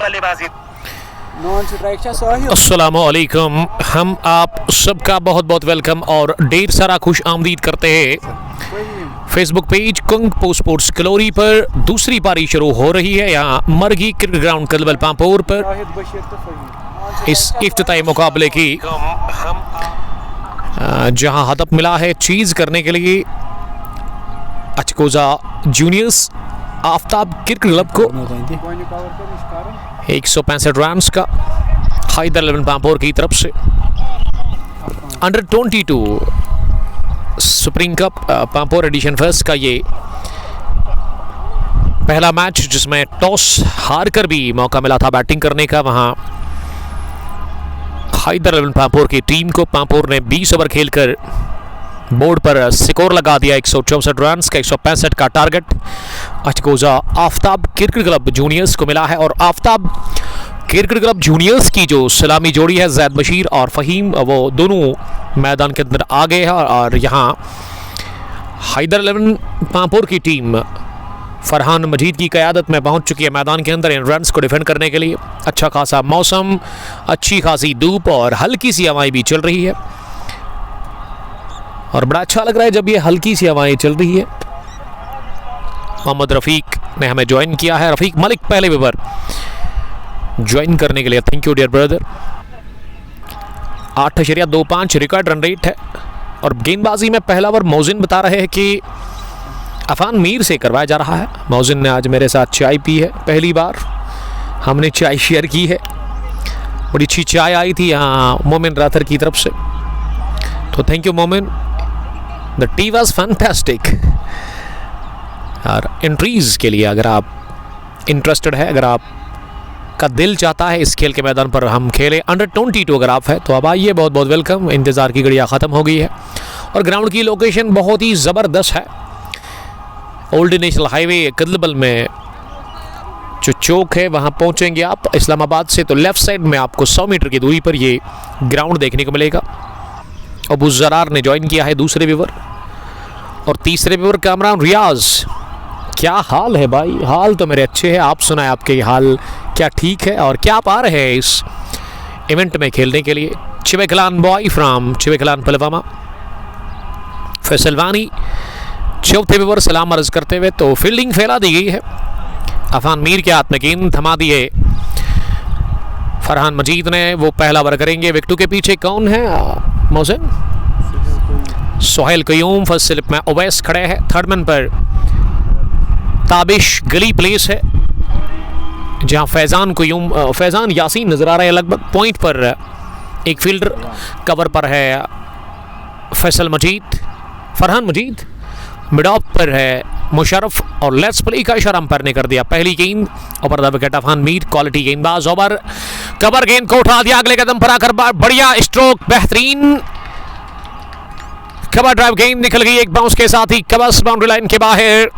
बल्लेबाजी। अस्सलामुअलैकुम, हम आप सबका बहुत बहुत वेलकम और ढेर सारा खुश आमदीद करते हैं फेसबुक पेज कुंग स्पोर्ट्स कलोरी पर। दूसरी पारी शुरू हो रही है यहाँ मरगी क्रिकेट ग्राउंड कलबल पांपोर पर इस इफ्तिताई मुकाबले की, जहां हदफ मिला है चीज करने के लिए अचकोजा जूनियर्स आफ्ताब क्रिकेट क्लब को 165 रन का हैदर 11 पांपोर की तरफ से। Under 22 supreme cup Pampore edition first का ये पहला मैच, जिसमें टॉस हार कर भी मौका मिला था बैटिंग करने का। वहां हैदर 11 पांपोर की टीम को पांपोर ने 20 ओवर खेलकर बोर्ड पर स्कोर लगा दिया 164 रन का। 165 का target Achgoza Aftab cricket club juniors को मिला है। और आफ्ताब क्रिकेट क्लब जूनियर्स की जो सलामी जोड़ी है जैद बशीर और फ़हीम, वो दोनों मैदान के अंदर आ गए हैं। और यहाँ हैदर 11 पांपोर की टीम फरहान मजीद की क़यादत में पहुंच चुकी है मैदान के अंदर इन रन्स को डिफेंड करने के लिए। अच्छा खासा मौसम, अच्छी खासी धूप और हल्की सी हवाएं भी चल रही है और बड़ा अच्छा लग रहा है जब ये हल्की सी हवाएं चल रही है। मोहम्मद रफ़ीक ने हमें ज्वाइन किया है, रफ़ीक मलिक पहले ओवर ज्वाइन करने के लिए, thank you dear brother. 8.25 record run rate है। और गेंदबाजी में पहला ओवर मोजिन बता रहे हैं कि अफान मीर से करवाया जा रहा है। मोजिन ने आज मेरे साथ चाय पी है, पहली बार हमने चाय शेयर की है। बड़ी अच्छी चाय आई थी यहाँ मोमिन राथर की तरफ से, तो थैंक यू मोमिन, द टी वॉज फैंटास्टिक। और एंट्रीज के लिए अगर आप इंटरेस्टेड है, अगर आप का दिल चाहता है इस खेल के मैदान पर हम खेलें, अंडर 22 अगर आप है तो अब आइए, बहुत बहुत वेलकम। इंतज़ार की घड़ियाँ ख़त्म हो गई है और ग्राउंड की लोकेशन बहुत ही ज़बरदस्त है। ओल्ड नेशनल हाईवे कदलबल में जो चौक है वहाँ पहुँचेंगे आप इस्लामाबाद से, तो लेफ़्ट साइड में आपको 100 मीटर की दूरी पर ये ग्राउंड देखने को मिलेगा। अबू ज़रार ने ज्वाइन किया है दूसरे ओवर और तीसरे ओवर कामरान रियाज। क्या हाल है भाई? हाल तो मेरे अच्छे हैं, आप सुनाए आपके हाल क्या ठीक है और क्या आप आ रहे हैं इस इवेंट में खेलने के लिए? चिवेकलान बॉय फ्राम चिवेकलान पुलवामा फैसल वानी चौथे ओवर सलाम अर्ज करते हुए, तो फील्डिंग फैला दी गई है। अफान मीर के हाथ में गेंद थमा दी है फरहान मजीद ने, वो पहला ओवर करेंगे। विकेटों के पीछे कौन है? मोहसिन सोहेल कयूम, फर्स्ट स्लिप में ओवैस खड़े हैं। थर्ड मैन पर ताबिश गली प्लेस है जहां फैज़ान यासीन नजर आ रहे हैं। लगभग पॉइंट पर एक फील्डर, कवर पर है फैसल मजीद, फरहान मजीद, मिड ऑफ पर है मुशर्रफ और लेट्स प्ले का इशारा अंपायर ने कर दिया। पहली गेंद over the wicket Afan Mir, quality गेंदबाज, ओवर कवर गेंद को उठा दिया, अगले कदम पर आकर बढ़िया स्ट्रोक, बेहतरीन कवर ड्राइव, गेंद निकल गई एक बाउंस के साथ ही कबस बाउंड्री लाइन के बाहर।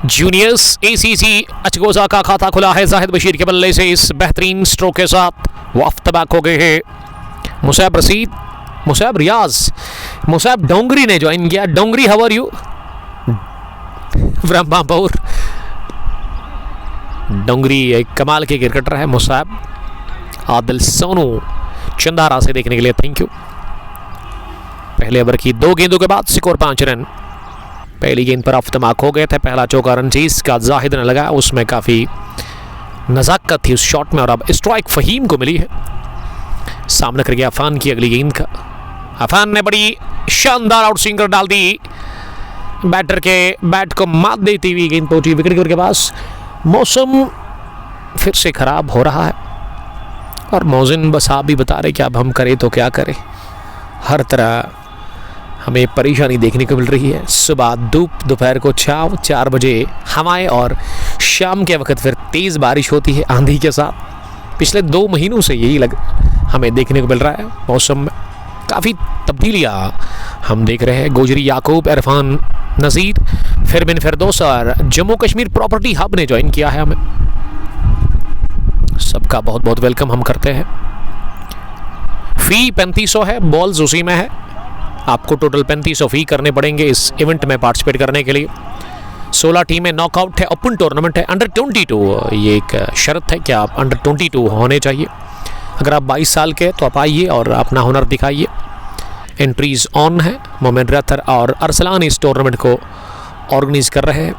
जूनियर्स एसीसी अचकोजा का खाता खुला है जाहिद बशीर के बल्ले से इस बेहतरीन स्ट्रोक के साथ। वो अफ्तबाक हो गए हैं मुसैब रशीद, मुसैब रियाज, मुसैब डोंगरी ने ज्वाइन किया। Dongri how are you from Pampore? Dongri एक कमाल के क्रिकेटर है। मुसैब आदिल सोनू चंदारा से देखने के लिए थैंक यू। पहले ओवर की 2 गेंदों के बाद स्कोर 5 रन। पहली गेंद पर अफ्तबाक हो गए थे, पहला चौका रंजीज का जाहिद ने लगाया, उसमें काफ़ी नज़ाकत थी उस शॉट में और अब स्ट्राइक फ़हीम को मिली है। सामने कर गया अफान की अगली गेंद का, अफान ने बड़ी शानदार आउट स्विंगर डाल दी, बैटर के बैट को मात देती हुई गेंद पहुंची विकेट कीपर के पास। मौसम फिर से ख़राब हो रहा है और मौजिन बस आप भी बता रहे कि अब हम करें तो क्या करें, हर तरह हमें परेशानी देखने को मिल रही है। सुबह धूप, दोपहर को छाँव, 4 बजे हवाएं और शाम के वक्त फिर तेज़ बारिश होती है आंधी के साथ। पिछले 2 महीनों से यही हमें देखने को मिल रहा है। मौसम में काफ़ी तब्दीलियाँ हम देख रहे हैं। गोजरी याकूब, इरफान नज़ीर, फिरबिन फिरदौस और जम्मू कश्मीर प्रॉपर्टी हब ने ज्वाइन किया है हमें। सबका बहुत बहुत वेलकम हम करते हैं। फ़ी 3500 है, बॉल्स उसी में है। आपको टोटल 3500 फ़ी करने पड़ेंगे इस इवेंट में पार्टिसिपेट करने के लिए। 16 टीमें नॉकआउट है, ओपन टूर्नामेंट है, अंडर 22 ये एक शर्त है कि आप अंडर 22 होने चाहिए। अगर आप 22 साल के तो आप आइए और अपना हुनर दिखाइए। एंट्रीज ऑन है। मोमिन रथर और अरसलान इस टूर्नामेंट को ऑर्गेनाइज कर रहे हैं।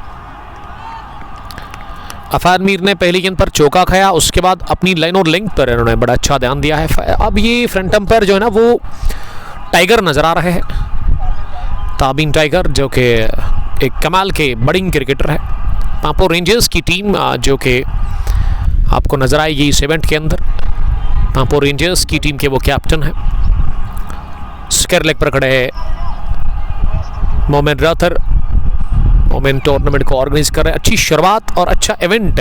अफान मीर ने पहली गेंद पर चौका खाया, उसके बाद अपनी लाइन और लेंथ पर इन्होंने बड़ा अच्छा ध्यान दिया है। अब ये फ्रंट अंपायर जो है ना वो टाइगर नज़र आ रहे हैं, ताबीन टाइगर, जो कि एक कमाल के बड़िंग क्रिकेटर है। पांपोर रेंजर्स की टीम जो कि आपको नज़र आएगी इस इवेंट के अंदर, पांपोर रेंजर्स की टीम के वो कैप्टन है। स्क्वायर लेग पर खड़े हैं मोमिन रथर। मोमिन टूर्नामेंट को ऑर्गेनाइज कर रहे हैं। अच्छी शुरुआत और अच्छा इवेंट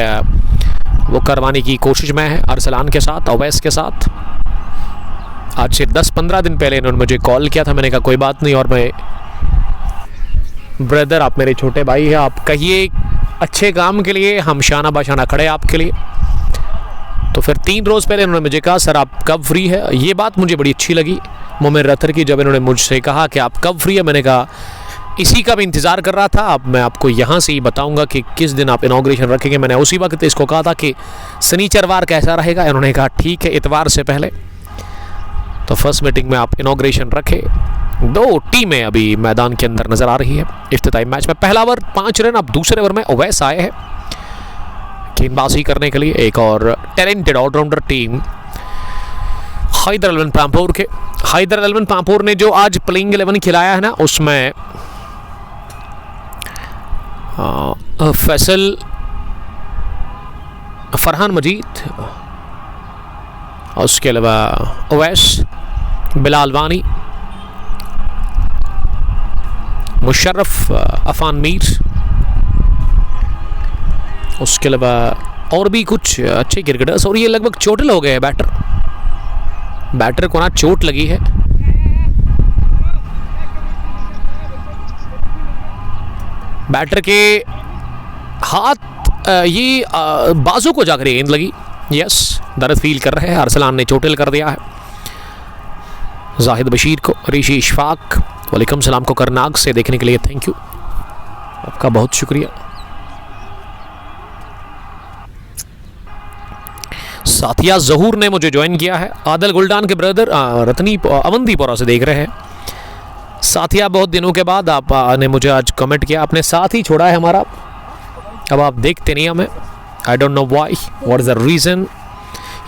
वो करवाने की कोशिश में है अरसलान के साथ, अवैस के साथ। आज से 10-15 दिन पहले इन्होंने मुझे कॉल किया था, मैंने कहा कोई बात नहीं, और मैं ब्रदर आप मेरे छोटे भाई हैं, आप कहिए अच्छे काम के लिए, हम शाना बाशाना खड़े आपके लिए। तो फिर 3 रोज़ पहले इन्होंने मुझे कहा सर आप कब फ्री है। ये बात मुझे बड़ी अच्छी लगी मोमिन रथर की, जब इन्होंने मुझसे कहा कि आप कब फ्री है। मैंने कहा इसी का भी इंतज़ार कर रहा था। अब मैं आपको यहाँ से ही बताऊंगा कि किस दिन आप इनॉग्रेशन रखेंगे। मैंने उसी वक्त इसको कहा था कि शनिचरवार कैसा रहेगा। इन्होंने कहा ठीक है, इतवार से पहले। तो फर्स्ट मीटिंग में आप इनॉग्रेशन रखे। 2 टीमें अभी मैदान के अंदर नज़र आ रही है इफ्तिताई मैच में। पहला ओवर 5 रन, अब दूसरे ओवर में अवैस आए हैं गेंदबाजी करने के लिए। एक और talented allrounder team Haider Alwan Pampore के। हैदर अलवन पांपोर ने जो आज प्लेइंग 11 खिलाया है ना, उसमें फैसल, फरहान मजीद, उसके अलावा अवैस, बिलाल वानी, मुशर्रफ, अफान मीर, उसके अलावा और भी कुछ अच्छे क्रिकेटर्स। और ये लगभग चोटिल हो गए हैं बैटर को ना चोट लगी है। बैटर के हाथ ये बाजू को जाकर गेंद लगी। यस, दर्द फील कर रहे हैं। अरसलान ने चोटिल कर दिया है जाहिद बशीर को। ऋषि इशफाक वालेकुम सलाम को करनाग से देखने के लिए थैंक यू, आपका बहुत शुक्रिया। साथिया जहूर ने मुझे ज्वाइन किया है। आदल गुलडान के ब्रदर रतनी अवंतीपोरा से देख रहे हैं। साथिया बहुत दिनों के बाद आपने मुझे आज कमेंट किया, आपने साथ ही छोड़ा है हमारा, अब आप देखते नहीं हमें। I don't know why, what is the reason.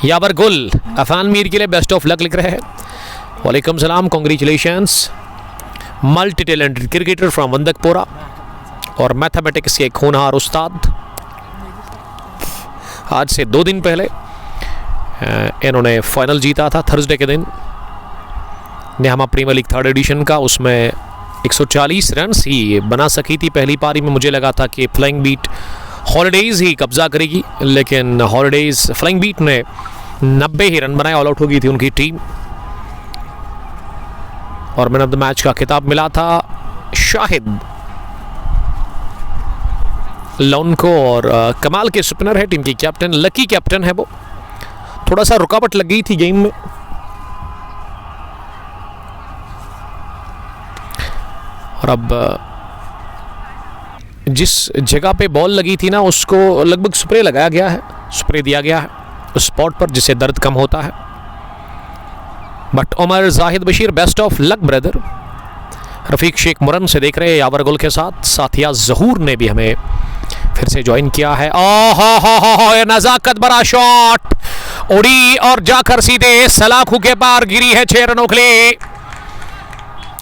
Yawar Gul Afan Mir के लिए बेस्ट ऑफ लक लिख रहे हैं। वालेकुम सलाम, congratulations. Multi talented cricketer from Wandakpora और मैथमेटिक्स के एक होनहार उस्ताद। आज से 2 दिन पहले इन्होंने फाइनल जीता था थर्सडे के दिन नेहामा प्रीमियर लीग 3rd एडिशन का। उसमें 140 रन ही बना सकी थी पहली पारी में। मुझे लगा था कि फ्लाइंग बीट हॉलीडेज़ ही कब्जा करेगी, लेकिन हॉलीडेज़ फ्लाइंग बीट ने 90 ही रन बनाए, ऑल आउट हो गई थी उनकी टीम। और मैन ऑफ द मैच का खिताब मिला था शाहिद लोन को। और कमाल के स्पिनर है टीम की कैप्टन, लकी कैप्टन है वो। थोड़ा सा रुकावट लग गई थी गेम में, और अब जिस जगह पे बॉल लगी थी ना उसको लगभग स्प्रे लगाया गया है, स्प्रे दिया गया है उस स्पॉट पर जिससे दर्द कम होता है। But Umar Zahid Bashir best of luck brother. Rafiq Sheikh Muran से देख रहे हैं यावर गुल के साथ। साथिया जहूर ने भी हमें फिर से ज्वाइन किया है। ओह नजाकत भरा शॉट उड़ी और जाकर सीधे सलाखों के पार गिरी है 6 रनों के लिए।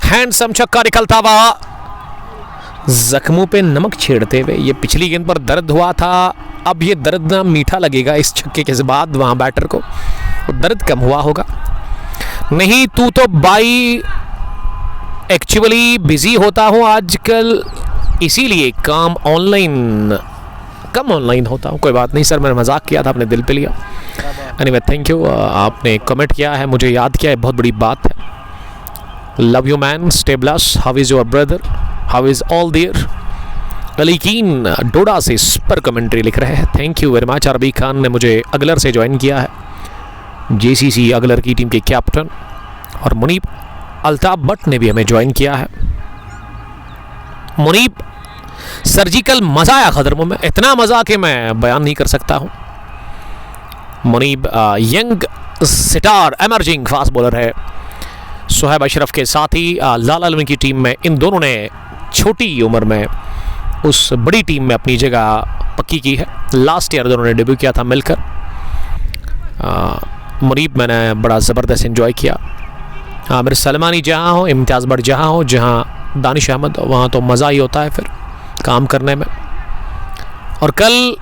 हैंडसम छक्का निकलता हुआ, जख्मों पे नमक छेड़ते हुए। ये पिछली गेंद पर दर्द हुआ था, अब ये दर्द ना मीठा लगेगा इस छक्के के बाद वहां बैटर को, दर्द कम हुआ होगा। नहीं तू तो भाई एक्चुअली बिजी होता हूँ आजकल, इसीलिए काम ऑनलाइन कम ऑनलाइन होता हूँ। कोई बात नहीं सर, मैंने मजाक किया था, आपने दिल पे लिया। एनीवे थैंक यू, आपने कमेंट किया है, मुझे याद किया है, बहुत बड़ी बात है। Love you man, stay blessed, how is your brother, how is all there. Alikeen Doda से सुपर कमेंट्री लिख रहे हैं, थैंक यू वेरी मच। अरबी खान ने मुझे अगलर से ज्वाइन किया है, जेसीसी अगलर की टीम के कैप्टन। और मुनीब अल्ताफ भट्ट ने भी हमें ज्वाइन किया है। मुनीब सर्जिकल मज़ा आया खदरमों में, इतना मज़ा कि मैं बयान नहीं कर सकता हूँ। मुनीब यंग सितार एमर्जिंग फास्ट बॉलर है। सुहैब अशरफ के साथ ही लाला अलवी की टीम में इन दोनों ने छोटी उम्र में उस बड़ी टीम में अपनी जगह पक्की की है। लास्ट ईयर दोनों ने डेब्यू किया था मिलकर। मुनीब मैंने बड़ा ज़बरदस्त एंजॉय किया। आमिर सलमानी जहाँ हो, इम्तियाज़ बट जहाँ हो, जहाँ दानिश अहमद, वहाँ तो मज़ा ही होता है फिर काम करने में। और कल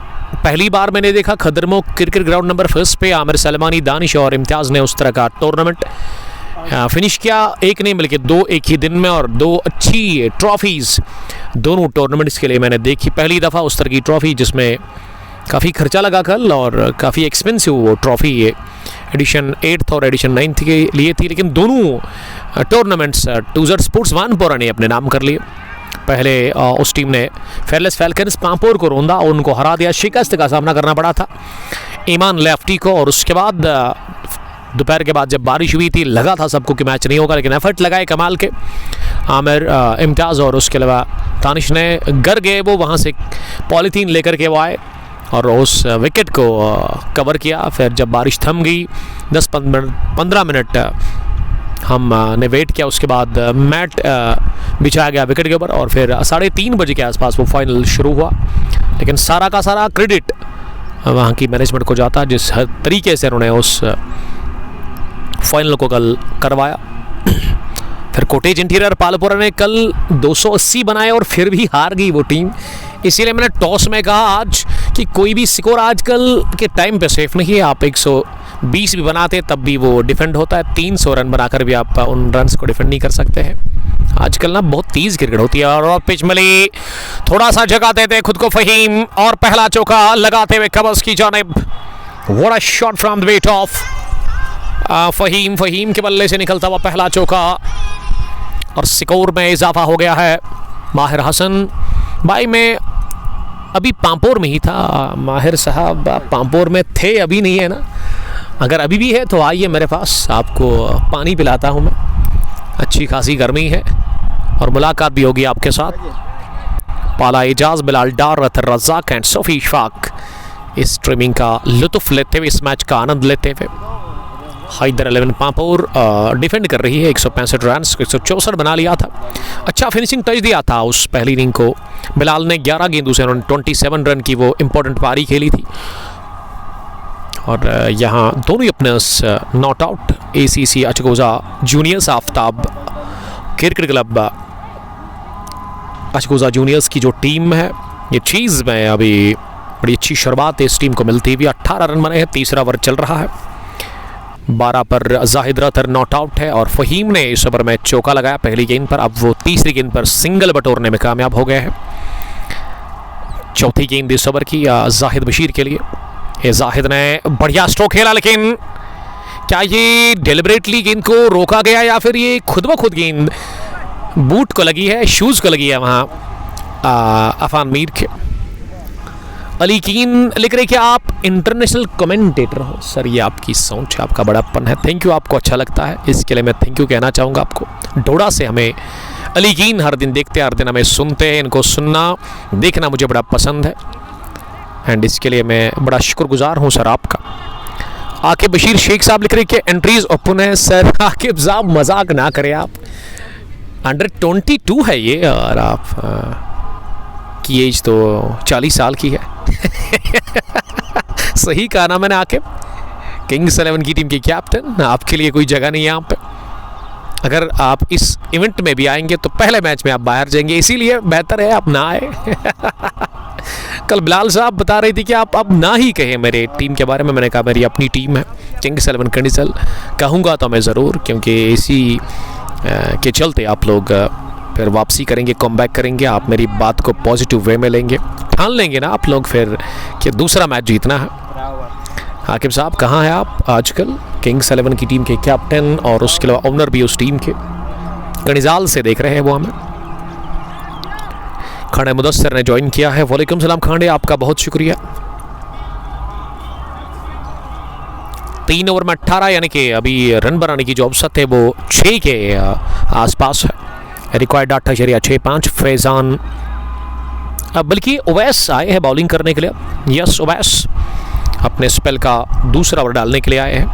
पहली बार मैंने देखा खदरमो क्रिकेट ग्राउंड नंबर 1 पे आमिर सलमानी, दानिश और इम्तियाज़ ने उस तरह का टूर्नामेंट फिनिश किया। एक नहीं बल्कि 2 एक ही दिन में, और 2 अच्छी ट्रॉफीज़ दोनों टूर्नामेंट्स के लिए मैंने देखी। पहली दफ़ा उस तरह की ट्रॉफ़ी जिसमें काफ़ी खर्चा लगा कल और काफ़ी एक्सपेंसिव वो ट्रॉफ़ी ये एडिशन 8th और एडिशन 9th के लिए थी, लेकिन दोनों टूर्नामेंट्स टूजर स्पोर्ट्स वानपोरा ने अपने नाम कर लिए। पहले उस टीम ने फेयरलेस फैल्कन्स पांपोर को रोंदा और उनको हरा दिया, शिकस्त का सामना करना पड़ा था ईमान लेफ्टी को। और उसके बाद दोपहर के बाद जब बारिश हुई थी, लगा था सबको कि मैच नहीं होगा, लेकिन एफर्ट लगाए कमाल के आमिर, इम्तियाज़ और उसके अलावा दानिश ने घर गए वो वहाँ से पॉलीथीन लेकर के वो आए और उस विकेट को कवर किया। फिर जब बारिश थम गई 10-15 मिनट हमने वेट किया, उसके बाद मैट बिछाया गया विकेट के ऊपर और फिर 3:30 बजे के आसपास वो फाइनल शुरू हुआ। लेकिन सारा का सारा क्रेडिट वहाँ की मैनेजमेंट को जाता है जिस तरीके से उन्होंने उस फाइनल को कल करवाया। फिर कोटेज इंटीरियर पालपुरा ने कल 280 बनाए और फिर भी हार गई वो टीम। इसीलिए मैंने टॉस में कहा आज कि कोई भी स्कोर आजकल के टाइम पे सेफ नहीं है। आप 120 भी बनाते तब भी वो डिफेंड होता है, 300 रन बनाकर भी आप उन रन्स को डिफेंड नहीं कर सकते हैं। आजकल ना बहुत तेज़ क्रिकेट होती है। और पिच मिली, थोड़ा सा जगह देते खुद को फ़हीम और पहला चौका लगाते हुए कबर्स की जानिब। What a shot from the bat of Faheem के बल्ले से निकलता हुआ पहला चौका और स्कोर में इजाफा हो गया है। माहिर हसन भाई, मैं अभी पांपोर में ही था। माहिर साहब पांपोर में थे, अभी नहीं है ना? अगर अभी भी है तो आइए मेरे पास, आपको पानी पिलाता हूँ मैं। अच्छी खासी गर्मी है और मुलाकात भी होगी आपके साथ। पाला एजाज, बिलाल डार, रतर रज़ाक एंड सोफी इशफाक इस स्ट्रीमिंग का लुत्फ़ लेते हुए, इस मैच का आनंद लेते हुए। हैदर 11 पांपोर डिफेंड कर रही है। 165 रन, 164 बना लिया था। अच्छा फिनिशिंग टच दिया था उस पहली इनिंग को बिलाल ने। 11 गेंदों से उन्होंने 27 रन की वो इंपॉर्टेंट पारी खेली थी। और यहाँ दोनों ही अपने not out ACC Achgoza juniors Aftab cricket club Achgoza juniors की जो टीम है, ये चीज़ में अभी बड़ी अच्छी शुरुआत इस टीम को मिलती हुई। 18 रन बने हैं, तीसरा ओवर चल रहा है। 12 पर जाहिद रतर नॉट आउट है और फ़हीम ने इस ओवर में चौका लगाया पहली गेंद पर। अब वो तीसरी गेंद पर सिंगल बटोरने में कामयाब हो गए हैं। चौथी गेंद इस ओवर की जाहिद बशीर के लिए। ये जाहिद ने बढ़िया स्ट्रोक खेला, लेकिन क्या ये डेलिबरेटली गेंद को रोका गया या फिर ये खुद ब खुद गेंद बूट को लगी है, शूज़ को लगी है वहाँ अफान मीर के। अली कीन लिख रहे कि आप इंटरनेशनल कमेंटेटर हो। सर ये आपकी सोच है, आपका बड़ापन है। थैंक यू, आपको अच्छा लगता है, इसके लिए मैं थैंक यू कहना चाहूँगा आपको। डोडा से हमें अली कीन हर दिन देखते हैं, हर दिन हमें सुनते हैं। इनको सुनना देखना मुझे बड़ा पसंद है एंड इसके लिए मैं बड़ा शुक्रगुजार हूँ सर आपका। आकिब बशीर शेख साहब लिख रहे कि एंट्रीज ओपन है। सर आकिब साहब मजाक ना करें आप, अंडर 22 है ये और आप की एज तो 40 साल की है। सही कहा ना मैंने आकिब। किंग्स 11 की टीम के कैप्टन, आपके लिए कोई जगह नहीं है यहाँ पे। अगर आप इस इवेंट में भी आएंगे तो पहले मैच में आप बाहर जाएंगे, इसीलिए बेहतर है आप ना आए। कल बिलाल साहब बता रही थी कि आप अब ना ही कहें मेरे टीम के बारे में। मैंने कहा मेरी अपनी टीम है किंग्स 11 कंडीशनल, कहूँगा तो मैं ज़रूर, क्योंकि इसी के चलते आप लोग फिर वापसी करेंगे, कमबैक करेंगे। आप मेरी बात को पॉजिटिव वे में लेंगे, ठान लेंगे ना आप लोग फिर कि दूसरा मैच जीतना है। आकिब साहब कहाँ हैं आप आजकल? किंग्स 11 की टीम के कैप्टन और उसके अलावा ओनर भी उस टीम के। कनिजाल से देख रहे हैं वो हमें। खांडे मुदस्सर ने ज्वाइन किया है। वालेकुम सलाम खांडे, आपका बहुत शुक्रिया। 3 ओवर में 18 यानी कि अभी रन बनाने की जो औसत है वो 6 के आसपास है। रिक्वायर्ड 8.65। फैजान बल्कि ओवैस आए हैं बॉलिंग करने के लिए। यस, ओवैस अपने स्पेल का दूसरा ओवर डालने के लिए आए हैं।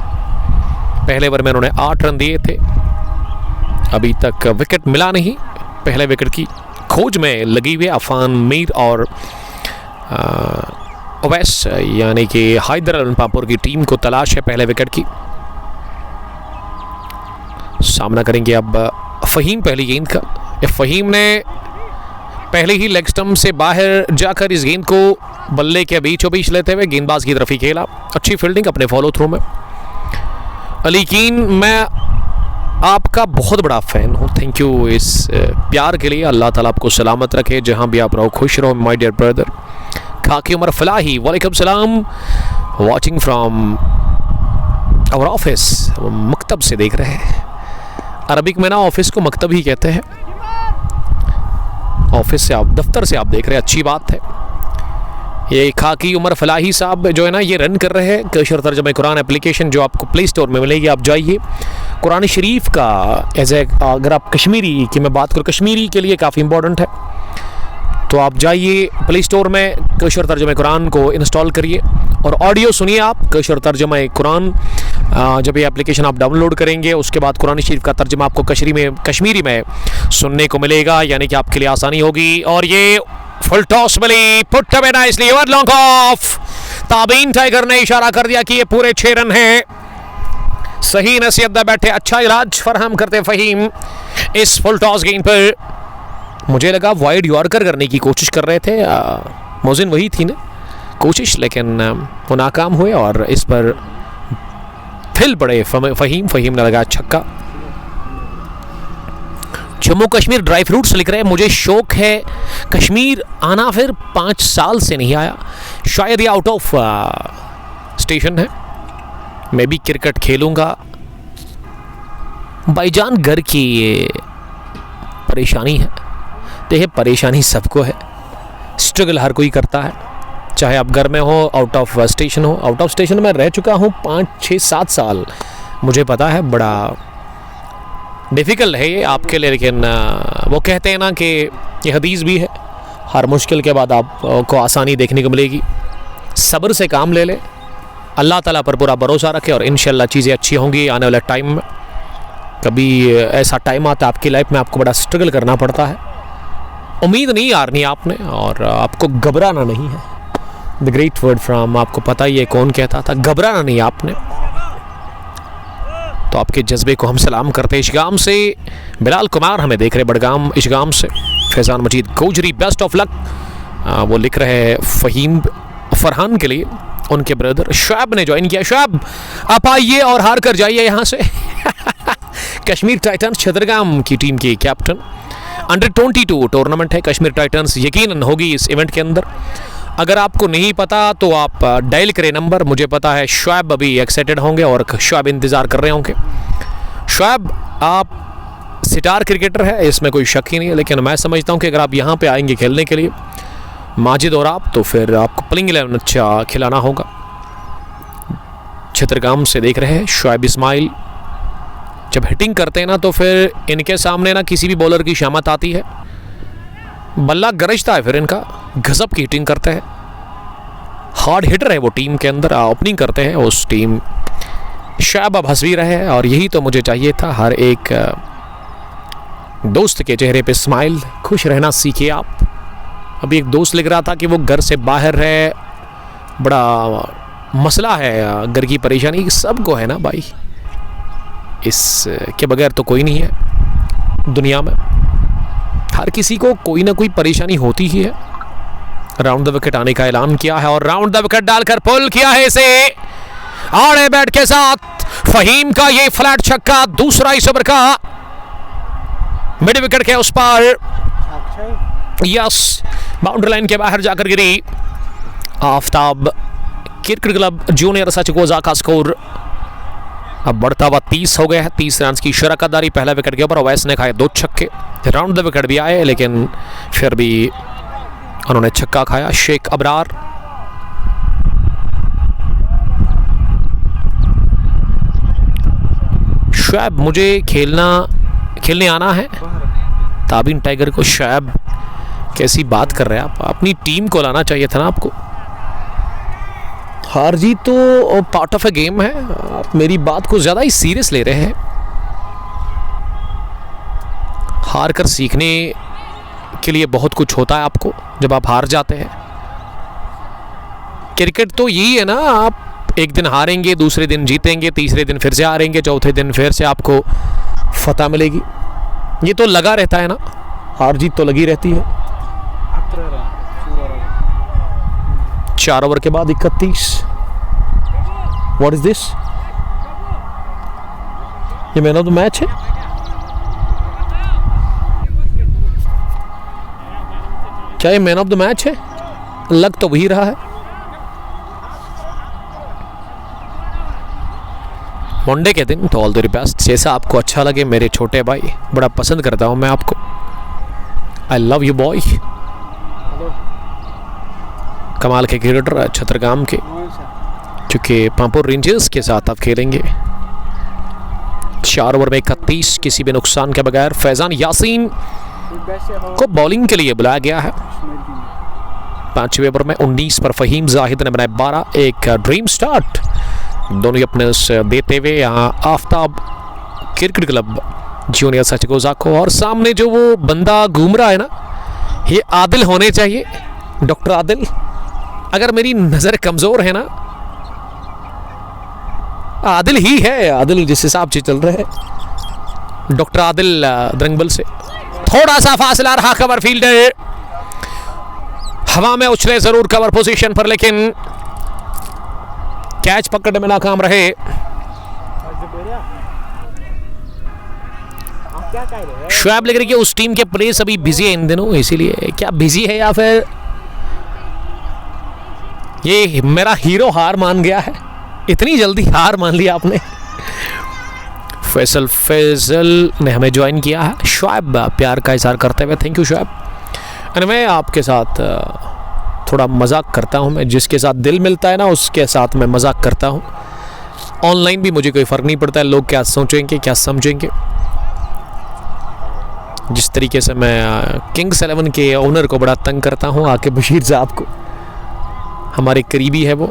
पहले ओवर में उन्होंने 8 रन दिए थे, अभी तक विकेट मिला नहीं। पहले विकेट की खोज में लगी हुई अफान मीर और ओवैस यानी कि हैदर अल पापुर की टीम को तलाश है पहले विकेट की। सामना करेंगे अब फ़हीम पहली गेंद का। फ़हीम ने पहले ही लेग स्टंप से बाहर जाकर इस गेंद को बल्ले के बीचों बीच लेते हुए गेंदबाज की तरफ ही खेला। अच्छी फील्डिंग अपने फॉलो थ्रू में। अलीकीन, मैं आपका बहुत बड़ा फ़ैन हूँ, थैंक यू इस प्यार के लिए। अल्लाह ताला आपको सलामत रखे, जहाँ भी आप रहो खुश रहो माय डियर ब्रदर। खाकी उमर फलाही, वालेकुम सलाम, वॉचिंग फ्रॉम आवर ऑफिस, मकतब से देख रहे हैं। अरबिक में ना ऑफिस को मकतब ही कहते हैं। ऑफिस से आप, दफ्तर से आप देख रहे हैं, अच्छी बात है। ये खाकी उमर फलाही साहब जो है ना, ये रन कर रहे हैं कशर तर्जुमा कुरान एप्लीकेशन, जो आपको प्ले स्टोर में मिलेगी। आप जाइए, कुरान शरीफ का अगर आप कश्मीरी की मैं बात करूँ, कश्मीरी के लिए काफ़ी इंपॉर्टेंट है, तो आप जाइए प्ले स्टोर में कशर तर्जुमा कुरान को इंस्टॉल करिए और ऑडियो सुनिए आप कशर तर्जुमा कुरान। जब ये एप्लीकेशन आप डाउनलोड करेंगे, उसके बाद कुरान शरीफ का तर्जुमा आपको कश्मीरी में सुनने को मिलेगा, यानी कि आपके लिए आसानी होगी। और ये फुल टॉस मिली, put away nicely, over long off. Tabeen Tiger ने इशारा कर दिया कि ये पूरे 6 रन हैं। सही नसीहत में बैठे, अच्छा इलाज फराहम करते फ़हीम इस फुल टॉस गेंद पर। मुझे लगा वाइड यॉर्कर करने की कोशिश कर रहे थे, मोजिन वही थी ना कोशिश, लेकिन वो नाकाम हुए और इस पर फिल पड़े फ़हीम ने लगाया छक्का। जम्मू कश्मीर ड्राई फ्रूट्स लिख रहे हैं, मुझे शौक है कश्मीर आना, फिर 5 साल से नहीं आया, शायद ये आउट ऑफ स्टेशन है। मैं भी क्रिकेट खेलूँगा भाईजान, घर की ये परेशानी है। देखिए, परेशानी सबको है, स्ट्रगल हर कोई करता है, चाहे आप घर में हो, आउट ऑफ स्टेशन हो। आउट ऑफ स्टेशन में रह चुका हूँ 5, 6, 7 साल, मुझे पता है बड़ा डिफ़िकल्ट है ये आपके लिए, लेकिन वो कहते हैं ना कि ये हदीस भी है, हर मुश्किल के बाद आपको आसानी देखने को मिलेगी। सब्र से काम ले ले, अल्लाह ताला पर पूरा भरोसा रखे और इंशाल्लाह चीज़ें अच्छी होंगी आने वाले टाइम में। कभी ऐसा टाइम आता है आपकी लाइफ में, आपको बड़ा स्ट्रगल करना पड़ता है, उम्मीद नहीं हारनी आपने और आपको घबराना नहीं है। द ग्रेट वर्ड फ्राम, आपको पता ही है कौन कहता था, घबराना नहीं आपने। तो आपके जज्बे को हम सलाम करते हैं। इशगाम से बिलाल कुमार हमें देख रहे, बड़गाम इशगाम से। फैज़ान मजीद गोजरी, बेस्ट ऑफ लक, वो लिख रहे हैं फ़हीम फरहान के लिए, उनके ब्रदर शुएब ने ज्वाइन किया। शुएब, आप आइए और हार कर जाइए यहाँ से। कश्मीर टाइटंस छतरगाम की टीम के कैप्टन। अंडर 22 टूर्नामेंट है कश्मीर टाइटंस, यकीनन होगी इस इवेंट के अंदर। अगर आपको नहीं पता तो आप डायल करें नंबर, मुझे पता है शुएब अभी एक्साइटेड होंगे और शुएब इंतज़ार कर रहे होंगे। शुएब, आप सितार क्रिकेटर है, इसमें कोई शक ही नहीं है, लेकिन मैं समझता हूँ कि अगर आप यहाँ पे आएंगे खेलने के लिए, माजिद और आप, तो फिर आपको प्लेइंग 11 अच्छा खिलाना होगा। छतरगाम से देख रहे हैं शुएब इस्माइल, जब हिटिंग करते हैं ना तो फिर इनके सामने ना किसी भी बॉलर की शामत आती है, बल्ला गरजता है, फिर इनका गजब की हिटिंग करते हैं। हार्ड हिटर है वो टीम के अंदर, ओपनिंग करते हैं उस टीम। शुएब अब हंस भी रहे हैं और यही तो मुझे चाहिए था, हर एक दोस्त के चेहरे पे स्माइल, खुश रहना सीखिए आप। अभी एक दोस्त लिख रहा था कि वो घर से बाहर है, बड़ा मसला है, घर की परेशानी सबको है ना भाई, इसके बगैर तो कोई नहीं है दुनिया में, हर किसी को कोई ना कोई परेशानी होती ही है। राउंड द विकेट आने का ऐलान किया है और राउंड द विकेट डालकर पुल किया है इसे आड़े बैट के साथ। फ़हीम का ये फ्लैट छक्का, दूसरा इस ओवर का, मिड विकेट के उस पार, यस, बाउंड्री लाइन के बाहर जाकर गिरी। आफ्ताब क्रिकेट क्लब जूनियर सचगोजा का स्कोर अब बढ़ता हुआ 30 हो गया है। 30 रन की शराकतदारी पहला विकेट के ऊपर। ओवैस ने खाए 2 छक्के, राउंड द विकेट भी आए लेकिन फिर भी उन्होंने छक्का खाया। शेख अबरार, शुएब, मुझे खेलने आना है। ताबीन टाइगर को शुएब कैसी बात कर रहे हैं आप? अपनी टीम को लाना चाहिए था ना आपको। हार जीत तो पार्ट ऑफ ए गेम है, आप मेरी बात को ज़्यादा ही सीरियस ले रहे हैं। हार कर सीखने के लिए बहुत कुछ होता है आपको जब आप हार जाते हैं। क्रिकेट तो यही है ना, आप एक दिन हारेंगे, दूसरे दिन जीतेंगे, तीसरे दिन फिर से हारेंगे, चौथे दिन फिर से आपको फतह मिलेगी। ये तो लगा रहता है ना, हार जीत तो लगी रहती है। 4 ओवर के बाद 31। What is this? ये मैन ऑफ द मैच है? क्या ये मैन ऑफ द मैच है? लग तो वही रहा है। मंडे के दिन तो ऑल द बेस्ट, जैसा आपको अच्छा लगे मेरे छोटे भाई, बड़ा पसंद करता हूं मैं आपको। I love you boy. कमाल के क्रिकेटर छतरगाम के, क्योंकि पांपुर रेंजर्स के साथ आप खेलेंगे। 4 ओवर में 31, किसी भी नुकसान के बगैर फैजान यासीन को बॉलिंग के लिए बुलाया गया है। 5वें ओवर में 19 पर फहीम जाहिद ने बनाए 12। एक ड्रीम स्टार्ट दोनों ही अपने देते हुए यहाँ आफ्ताब क्रिकेट क्लब जूनियर सचगोजा को। और सामने जो वो बंदा घूम रहा है ना, ये आदिल होने चाहिए, डॉक्टर आदिल। अगर मेरी नज़र कमज़ोर है ना, आदिल ही है, आदिल जिस हिसाब से चल रहे हैं। डॉक्टर आदिल द्रंगबल से थोड़ा सा फासला रहा, कवर फील्डर हवा में उछले जरूर कवर पोजीशन पर, लेकिन कैच पकड़ने में नाकाम रहे। शुएब लग रही है उस टीम के प्लेयर्स अभी बिजी है इन दिनों, इसीलिए। क्या बिजी है या फिर ये मेरा हीरो हार मान गया है? इतनी जल्दी हार मान लिया आपने? फैसल ने हमें ज्वाइन किया है। शुएब प्यार का इजहार करते हुए, थैंक यू शुएब। और मैं आपके साथ थोड़ा मजाक करता हूँ, मैं जिसके साथ दिल मिलता है ना उसके साथ मैं मजाक करता हूँ। ऑनलाइन भी मुझे कोई फ़र्क नहीं पड़ता है लोग क्या सोचेंगे क्या समझेंगे। जिस तरीके से मैं किंग्स 11 के ओनर को बड़ा तंग करता हूँ, आके बशीर साहब को, हमारे करीबी है वो,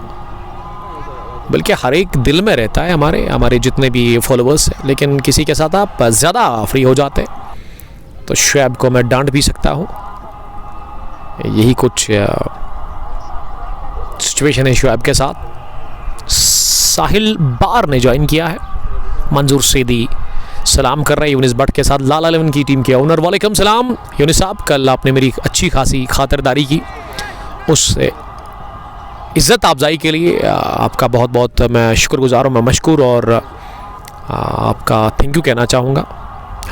बल्कि हर एक दिल में रहता है हमारे जितने भी फॉलोअर्स हैं। लेकिन किसी के साथ आप ज़्यादा फ्री हो जाते हैं तो शुएब को मैं डांट भी सकता हूँ। यही कुछ सिचुएशन है शुएब के साथ। साहिल बार ने ज्वाइन किया है। मंजूर सेदी सलाम कर रहे हैं यूनिस भट्ट के साथ, लाला 11 की टीम के ओनर। वालेकुम सलाम यूनिस साहब, कल आपने मेरी अच्छी खासी खातिरदारी की, उस इज़्ज़त अफजाई के लिए आपका बहुत बहुत मैं शुक्रगुजार हूँ, मैं मशकूर और आपका थैंक यू कहना चाहूँगा।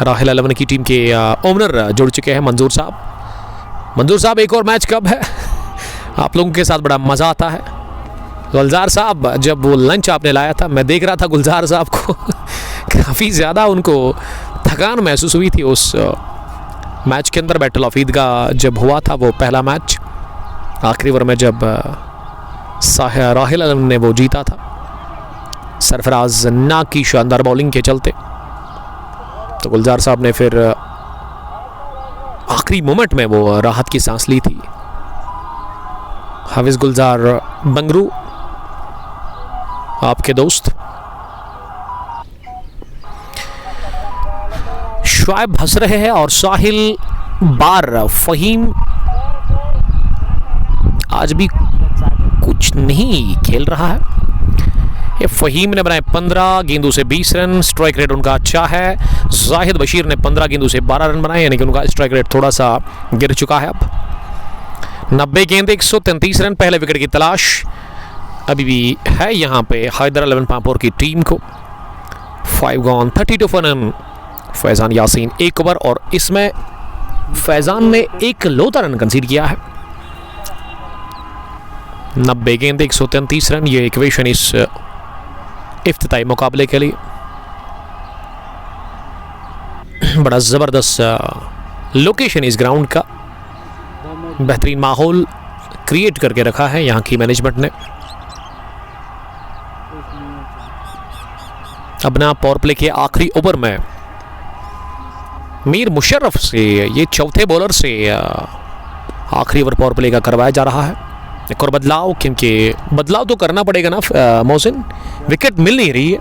राहिल 11 की टीम के ओनर जुड़ चुके हैं मंजूर साहब। मंजूर साहब एक और मैच कब है? आप लोगों के साथ बड़ा मज़ा आता है। गुलजार साहब जब वो लंच आपने लाया था, मैं देख रहा था गुलजार साहब को काफ़ी ज़्यादा उनको थकान महसूस हुई थी उस मैच के अंदर। बैटल ऑफ ईदगाह जब हुआ था वो पहला मैच, आखिरी ओवर में जब राहिल ने वो जीता था सरफराज ना की शानदार बॉलिंग के चलते, तो गुलजार साहब ने फिर आखिरी मोमेंट में वो राहत की सांस ली थी। हाफिज गुलजार बंगरू आपके दोस्त। शुएब हंस रहे हैं और साहिल बार। फहीम आज भी कुछ नहीं खेल रहा है। ये फहीम ने बनाए 15 गेंदों से 20 रन, स्ट्राइक रेट उनका अच्छा है। जाहिद बशीर ने 15 गेंदों से 12 रन बनाए, यानी कि उनका स्ट्राइक रेट थोड़ा सा गिर चुका है। अब 90 गेंद 133 रन, पहले विकेट की तलाश अभी भी है यहाँ पे हैदर 11 पांपोर की टीम को। 5 gone 32 for none। Faizan Yasin 1 over और इसमें फैजान ने एक लौता रन कंसीड किया है। 90 गेंद 133 रन, ये इक्वेशन इस इफ्तिताई मुकाबले के लिए बड़ा ज़बरदस्त लोकेशन इस ग्राउंड का, बेहतरीन माहौल क्रिएट करके रखा है यहाँ की मैनेजमेंट ने। अपना पावर प्ले के आखिरी ओवर में मीर मुशर्रफ से, ये चौथे बॉलर से आखिरी ओवर पावर प्ले का करवाया जा रहा है। एक और बदलाव, क्योंकि बदलाव तो करना पड़ेगा ना मोहसिन, विकेट मिल नहीं रही है,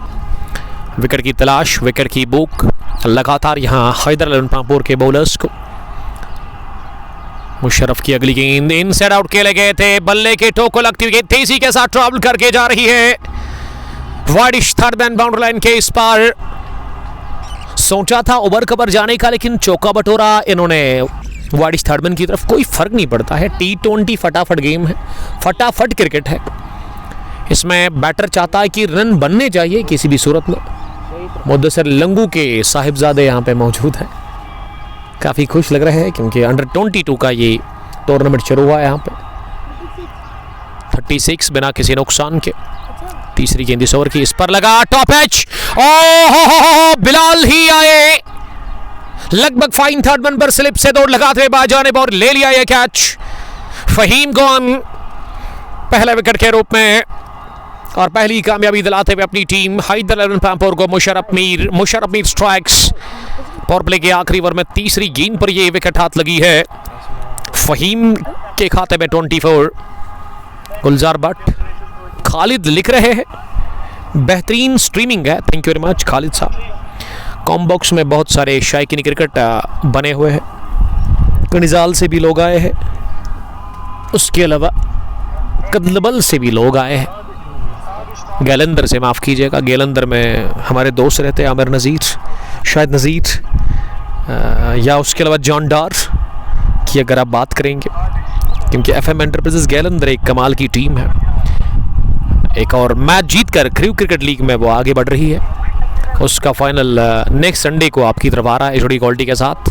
विकेट की तलाश, विकेट की भूख लगातार यहाँ हैदर पांपोर के बॉलर्स को। मुशर्रफ की अगली गेंद इनसाइड आउट खेले गए थे, बल्ले के टो को लगती हुई तेजी के साथ ट्रैवल करके जा रही है widish third man boundary line के इस पार। सोचा था ओवर कवर जाने का, लेकिन चौका बटोरा इन्होंने वाइडिश थर्ड मैन की तरफ। कोई फर्क नहीं पड़ता है, T20 फटाफट गेम है, फटाफट क्रिकेट है। इसमें बैटर चाहता है कि रन बनने चाहिए किसी भी सूरत में। मुद्दसर लंगू के साहिबजादे यहाँ पे मौजूद हैं, काफ़ी खुश लग रहे हैं क्योंकि अंडर 22 का ये टूर्नामेंट शुरू हुआ है यहाँ पे। 36 बिना किसी नुकसान के। तीसरी गेंद इस ओवर की, इस पर लगा टॉप एच, ओह बिलाल ही आए, लगभग फाइन थर्ड मैन पर स्लिप से दौड़ लगाते हुए बाजाने और ले लिया ये कैच। फहीम गॉन पहले विकेट के रूप में और पहली कामयाबी दिलाते हुए अपनी टीम हैदर पांपोर को। Musharraf Mir strikes. Power play के आखिरी ओवर में तीसरी गेंद पर यह विकेट हाथ लगी है फहीम के खाते में 24। गुलजार भट्ट, खालिद लिख रहे हैं, बेहतरीन स्ट्रीमिंग है, thank you very much Khalid साहब। कॉम बॉक्स में बहुत सारे शायकीन क्रिकेट बने हुए हैं, कनिजाल से भी लोग आए हैं, उसके अलावा कदलबल से भी लोग आए हैं, गैलंदर से माफ़ कीजिएगा, गैलंदर में हमारे दोस्त रहते हैं आमिर नज़ीर, शायद नज़ीर, या उसके अलावा जॉन डार की अगर आप बात करेंगे, क्योंकि FM एंटरप्राइजेस गैलंदर एक कमाल की टीम है। एक और मैच जीतकर क्रू क्रिकेट लीग में वो आगे बढ़ रही है। उसका फाइनल नेक्स्ट संडे को आपकी तरफ आ रहा है एचडी क्वालिटी के साथ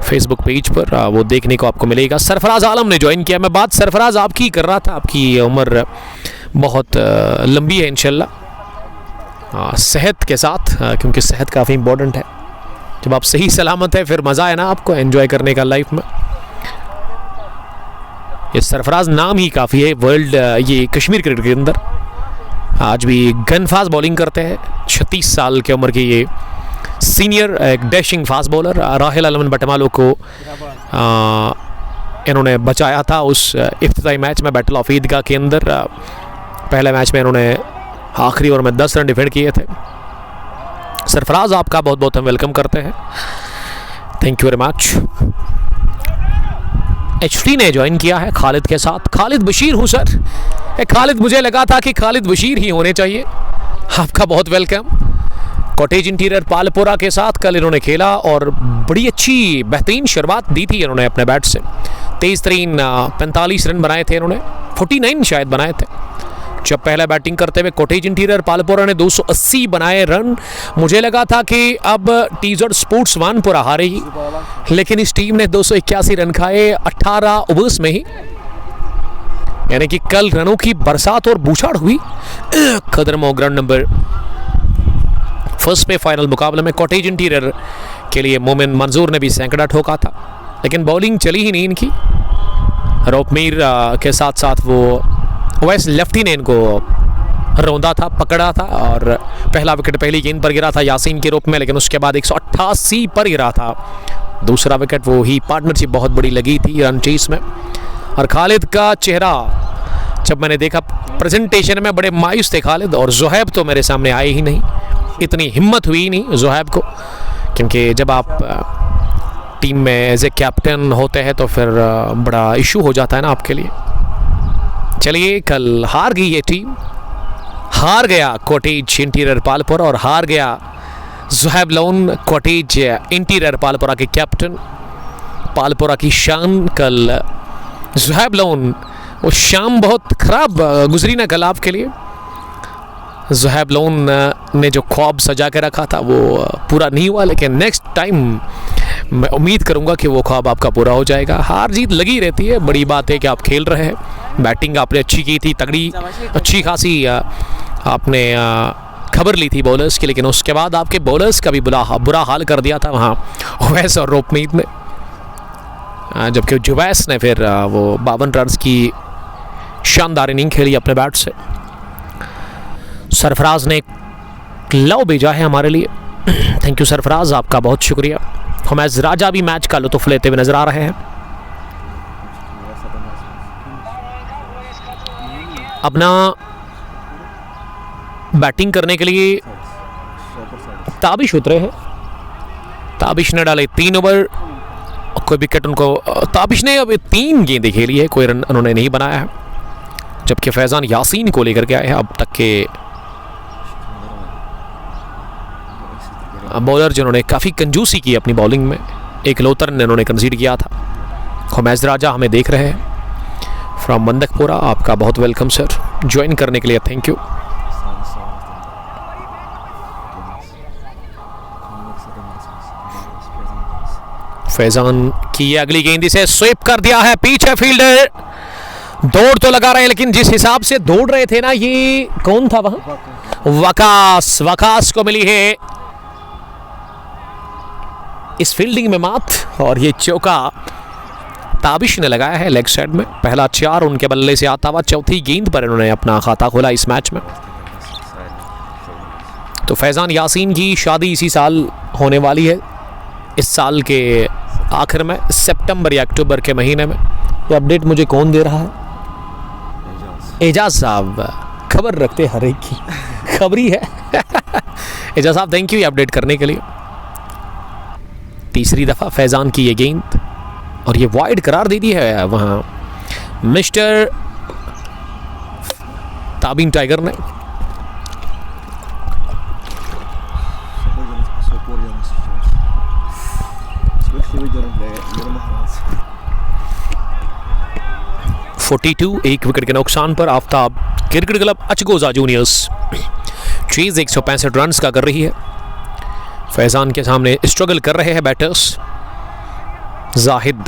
फेसबुक पेज पर, वो देखने को आपको मिलेगा। सरफराज आलम ने ज्वाइन किया। मैं बात सरफराज आपकी कर रहा था, आपकी उम्र बहुत लंबी है इंशाल्लाह, सेहत के साथ, क्योंकि सेहत काफ़ी इंपॉर्टेंट है। जब आप सही सलामत है फिर मज़ा है ना आपको एंजॉय करने का लाइफ में। ये सरफराज नाम ही काफ़ी है वर्ल्ड, ये कश्मीर क्रिकेट के अंदर आज भी गन फास्ट बॉलिंग करते हैं। 36 साल की उम्र के ये सीनियर एक डैशिंग फास्ट बॉलर राहिल अलमन बटमालो को इन्होंने बचाया था उस इफ्तिताई मैच में बैटल ऑफ ईदगाह के अंदर। पहले मैच में इन्होंने आखिरी ओवर में 10 रन डिफेंड किए थे। सरफराज आपका बहुत बहुत हम वेलकम करते हैं, thank you very much. HD ने ज्वाइन किया है खालिद के साथ। खालिद बशीर हूँ सर, खालिद मुझे लगा था कि खालिद बशीर ही होने चाहिए। आपका बहुत वेलकम। कॉटेज इंटीरियर पालपोरा के साथ कल इन्होंने खेला और बड़ी अच्छी बेहतरीन शुरुआत दी थी इन्होंने अपने बैट से। तेज तरीन 45 रन बनाए थे इन्होंने, 49 शायद बनाए थे जब पहला बैटिंग करते हुए कॉटेज इंटीरियर पालपोरा ने 280 बनाए रन। मुझे लगा था कि अब टीजर स्पोर्ट्स वानपुरा हारेगी, लेकिन इस टीम ने 281 रन खाए 18 ओवर्स में ही, यानी कि कल रनों की बरसात और बूछाड़ हुई। कदरमो ग्राउंड नंबर फर्स्ट पे फाइनल मुकाबले में कॉटेज इंटीरियर के लिए मोमिन मंजूर ने भी सैकड़ा ठोका था, लेकिन बॉलिंग चली ही नहीं इनकी। रोपमीर के साथ साथ वो वैस लेफ्टी ने इनको रौंदा था, पकड़ा था और पहला विकेट पहली गेंद पर गिरा था यासीन के रूप में, लेकिन उसके बाद 188 पर गिरा था दूसरा विकेट। वो ही पार्टनरशिप बहुत बड़ी लगी थी रन चेस में। और खालिद का चेहरा जब मैंने देखा प्रेजेंटेशन में बड़े मायूस थे खालिद, और जोहैब तो मेरे सामने आए ही नहीं, इतनी हिम्मत हुई नहीं जोहैब को, क्योंकि जब आप टीम में एज ए कैप्टन होते हैं तो फिर बड़ा इशू हो जाता है ना आपके लिए। चलिए कल हार गई ये टीम, हार गया कॉटेज इंटीरियर पालपोरा और हार गया Zohaib loan, cottage interior Palpora के कैप्टन, पालपोरा की शान। कल जोहैब लोन, वो शाम बहुत ख़राब गुजरी ना कल आपके लिए। जोहैब लोन ने जो ख्वाब सजा के रखा था वो पूरा नहीं हुआ, लेकिन नेक्स्ट टाइम मैं उम्मीद करूंगा कि वो ख्वाब आपका पूरा हो जाएगा। हार जीत लगी रहती है, बड़ी बात है कि आप खेल रहे हैं। बैटिंग आपने अच्छी की थी, तगड़ी अच्छी खासी आपने खबर ली थी बॉलर्स की, लेकिन उसके बाद आपके बॉलर्स का भी बुरा हाल कर दिया था वहाँ ओवैस और रोपमीर ने, जबकि जुवैस ने फिर वो 52 रन की शानदार इनिंग खेली अपने बैट से। सरफराज ने लव भेजा है हमारे लिए, थैंक यू सरफराज, आपका बहुत शुक्रिया। हुमैज राजा भी मैच का लुत्फ लेते हुए नजर आ रहे हैं। अपना बैटिंग करने के लिए ताबिश उतरे हैं। ताबिश ने डाले 3 ओवर, कोई विकेट उनको, ताबिश ने अब 3 गेंदें खेली है, कोई रन उन्होंने नहीं बनाया है, जबकि फैज़ान यासीन को लेकर के आए हैं अब तक के बॉलर जिन्होंने काफ़ी कंजूसी की अपनी बॉलिंग में। एक लोतर ने उन्होंने कंसीड किया था। खुमैज राजा हमें देख रहे हैं फ्रॉम मंदकपुरा, आपका बहुत वेलकम सर, ज्वाइन करने के लिए थैंक यू। फैज़ान की ये अगली गेंद से स्वीप कर दिया है, पीछे फील्डर दौड़ तो लगा रहे हैं, लेकिन जिस हिसाब से दौड़ रहे थे ना, ये कौन था वहां, वकास को मिली है इस फील्डिंग में मात, और ये चौका ताबिश ने लगाया है लेग साइड में। पहला 4 उनके बल्ले से आता हुआ, चौथी गेंद पर इन्होंने अपना खाता खोला इस मैच में। तो फैज़ान यासीन की शादी इसी साल होने वाली है, इस साल के आखिर में, सितंबर या अक्टूबर के महीने में। ये अपडेट मुझे कौन दे रहा है? एजाज साहब, खबर रखते हर एक की, खबरी है। एजाज साहब थैंक यू अपडेट करने के लिए। तीसरी दफा फैज़ान की ये गेंद, और ये वाइड करार दे दी है वहां मिस्टर ताबीन टाइगर ने। एक विकेट के नुकसान पर Aftab cricket club Achgoza juniors chase 165 run का कर रही है। फैज़ान के सामने स्ट्रगल कर रहे हैं बैटर्स। जाहिद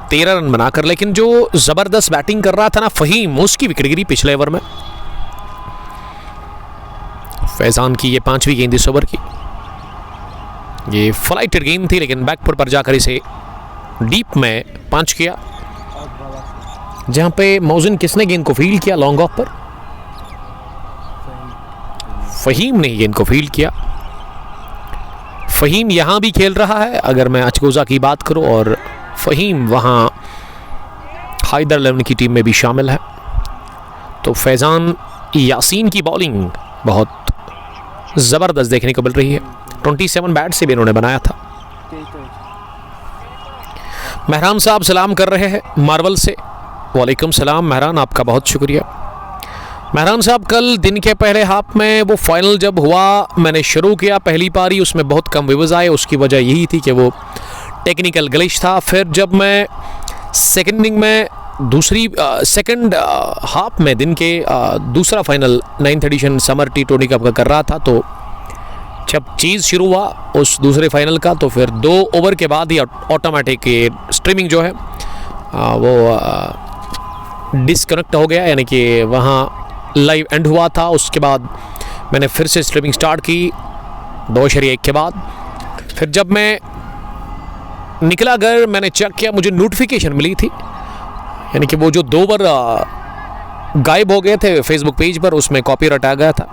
13 रन बनाकर, लेकिन जो जबरदस्त बैटिंग कर रहा था ना फहीम, उसकी विकेट गिरी पिछले ओवर में। फैज़ान की ये 5वीं गेंद इस ओवर की, ये फ्लाइटेड गेंद थी, लेकिन बैकफुट पर जाकर इसे डीप में पंच किया, जहां पे मौजिन किसने गेंद को फील्ड किया? लॉन्ग ऑफ पर फहीम ने गेंद को फील्ड किया। फहीम यहां भी खेल रहा है अगर मैं अचगोजा की बात करूं, और फहीम वहां हैदर 11 की टीम में भी शामिल है। तो फैज़ान यासीन की बॉलिंग बहुत ज़बरदस्त देखने को मिल रही है। 27 बैट से भी इन्होंने बनाया था। महरान साहब सलाम कर रहे हैं मार्वल से। वालेकुम सलाम महरान, आपका बहुत शुक्रिया। महरान साहब, कल दिन के पहले हाफ में वो फाइनल जब हुआ, मैंने शुरू किया पहली पारी, उसमें बहुत कम व्यूज़ आए। उसकी वजह यही थी कि वो टेक्निकल ग्लिच था। फिर जब मैं सेकेंड इनिंग में सेकेंड हाफ में दिन के दूसरा final 9th addition summer T20 cup का कर रहा था, तो जब चीज़ शुरू हुआ उस दूसरे फाइनल का, तो फिर 2 ओवर के बाद ही ऑटोमेटिक स्ट्रीमिंग जो है वो डिसकनेक्ट हो गया, यानी कि वहाँ लाइव एंड हुआ था। उसके बाद मैंने फिर से स्ट्रीमिंग स्टार्ट की 2.1 के बाद। फिर जब मैं निकला घर, मैंने चेक किया, मुझे नोटिफिकेशन मिली थी, यानी कि वो जो 2 ओवर गायब हो गए थे फेसबुक पेज पर, उसमें कॉपीराइट आ गया था।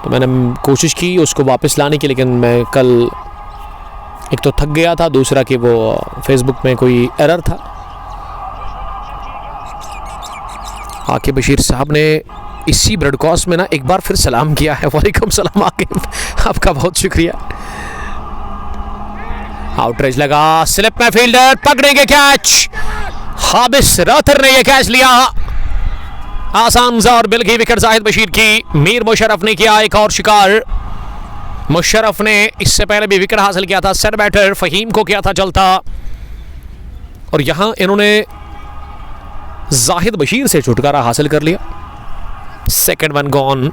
तो मैंने कोशिश की उसको वापस लाने की, लेकिन मैं कल एक तो थक गया था, दूसरा कि वो फेसबुक में कोई एरर था। आकिब बशीर साहब ने इसी ब्रॉडकास्ट में ना एक बार फिर सलाम किया है। वालेकुम सलाम आकिब, आपका बहुत शुक्रिया। आउटरेज लगा, स्लिप में फील्डर पकड़ेंगे कैच, हाबिस राथर ने यह कैच लिया। आसान सा और बिल की विकेट जाहिद बशीर की। मीर मुशर्रफ ने किया एक और शिकार। मुशर्रफ ने इससे पहले भी विकेट हासिल किया था, सेट बैटर फहीम को किया था चलता, और यहां इन्होंने जाहिद बशीर से छुटकारा हासिल कर लिया। Second 1 gone.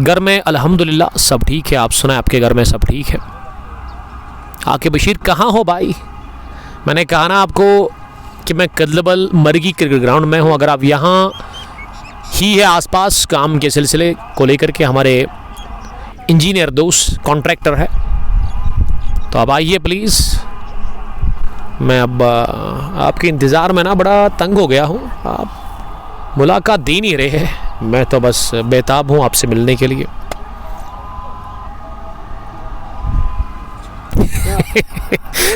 घर में अल्हम्दुलिल्लाह सब ठीक है, आप सुनाए आपके घर में सब ठीक है? आके बशीर कहाँ हो भाई? मैंने कहा ना आपको कि मैं कदलबल मरगी क्रिकेट ग्राउंड में हूँ। अगर आप यहाँ ही है आसपास काम के सिलसिले को लेकर के, हमारे इंजीनियर दोस्त कॉन्ट्रैक्टर है, तो आप आइए प्लीज़। मैं अब आपके इंतज़ार में ना बड़ा तंग हो गया हूँ, आप मुलाकात दे नहीं रहे हैं। मैं तो बस बेताब हूँ आपसे मिलने के लिए।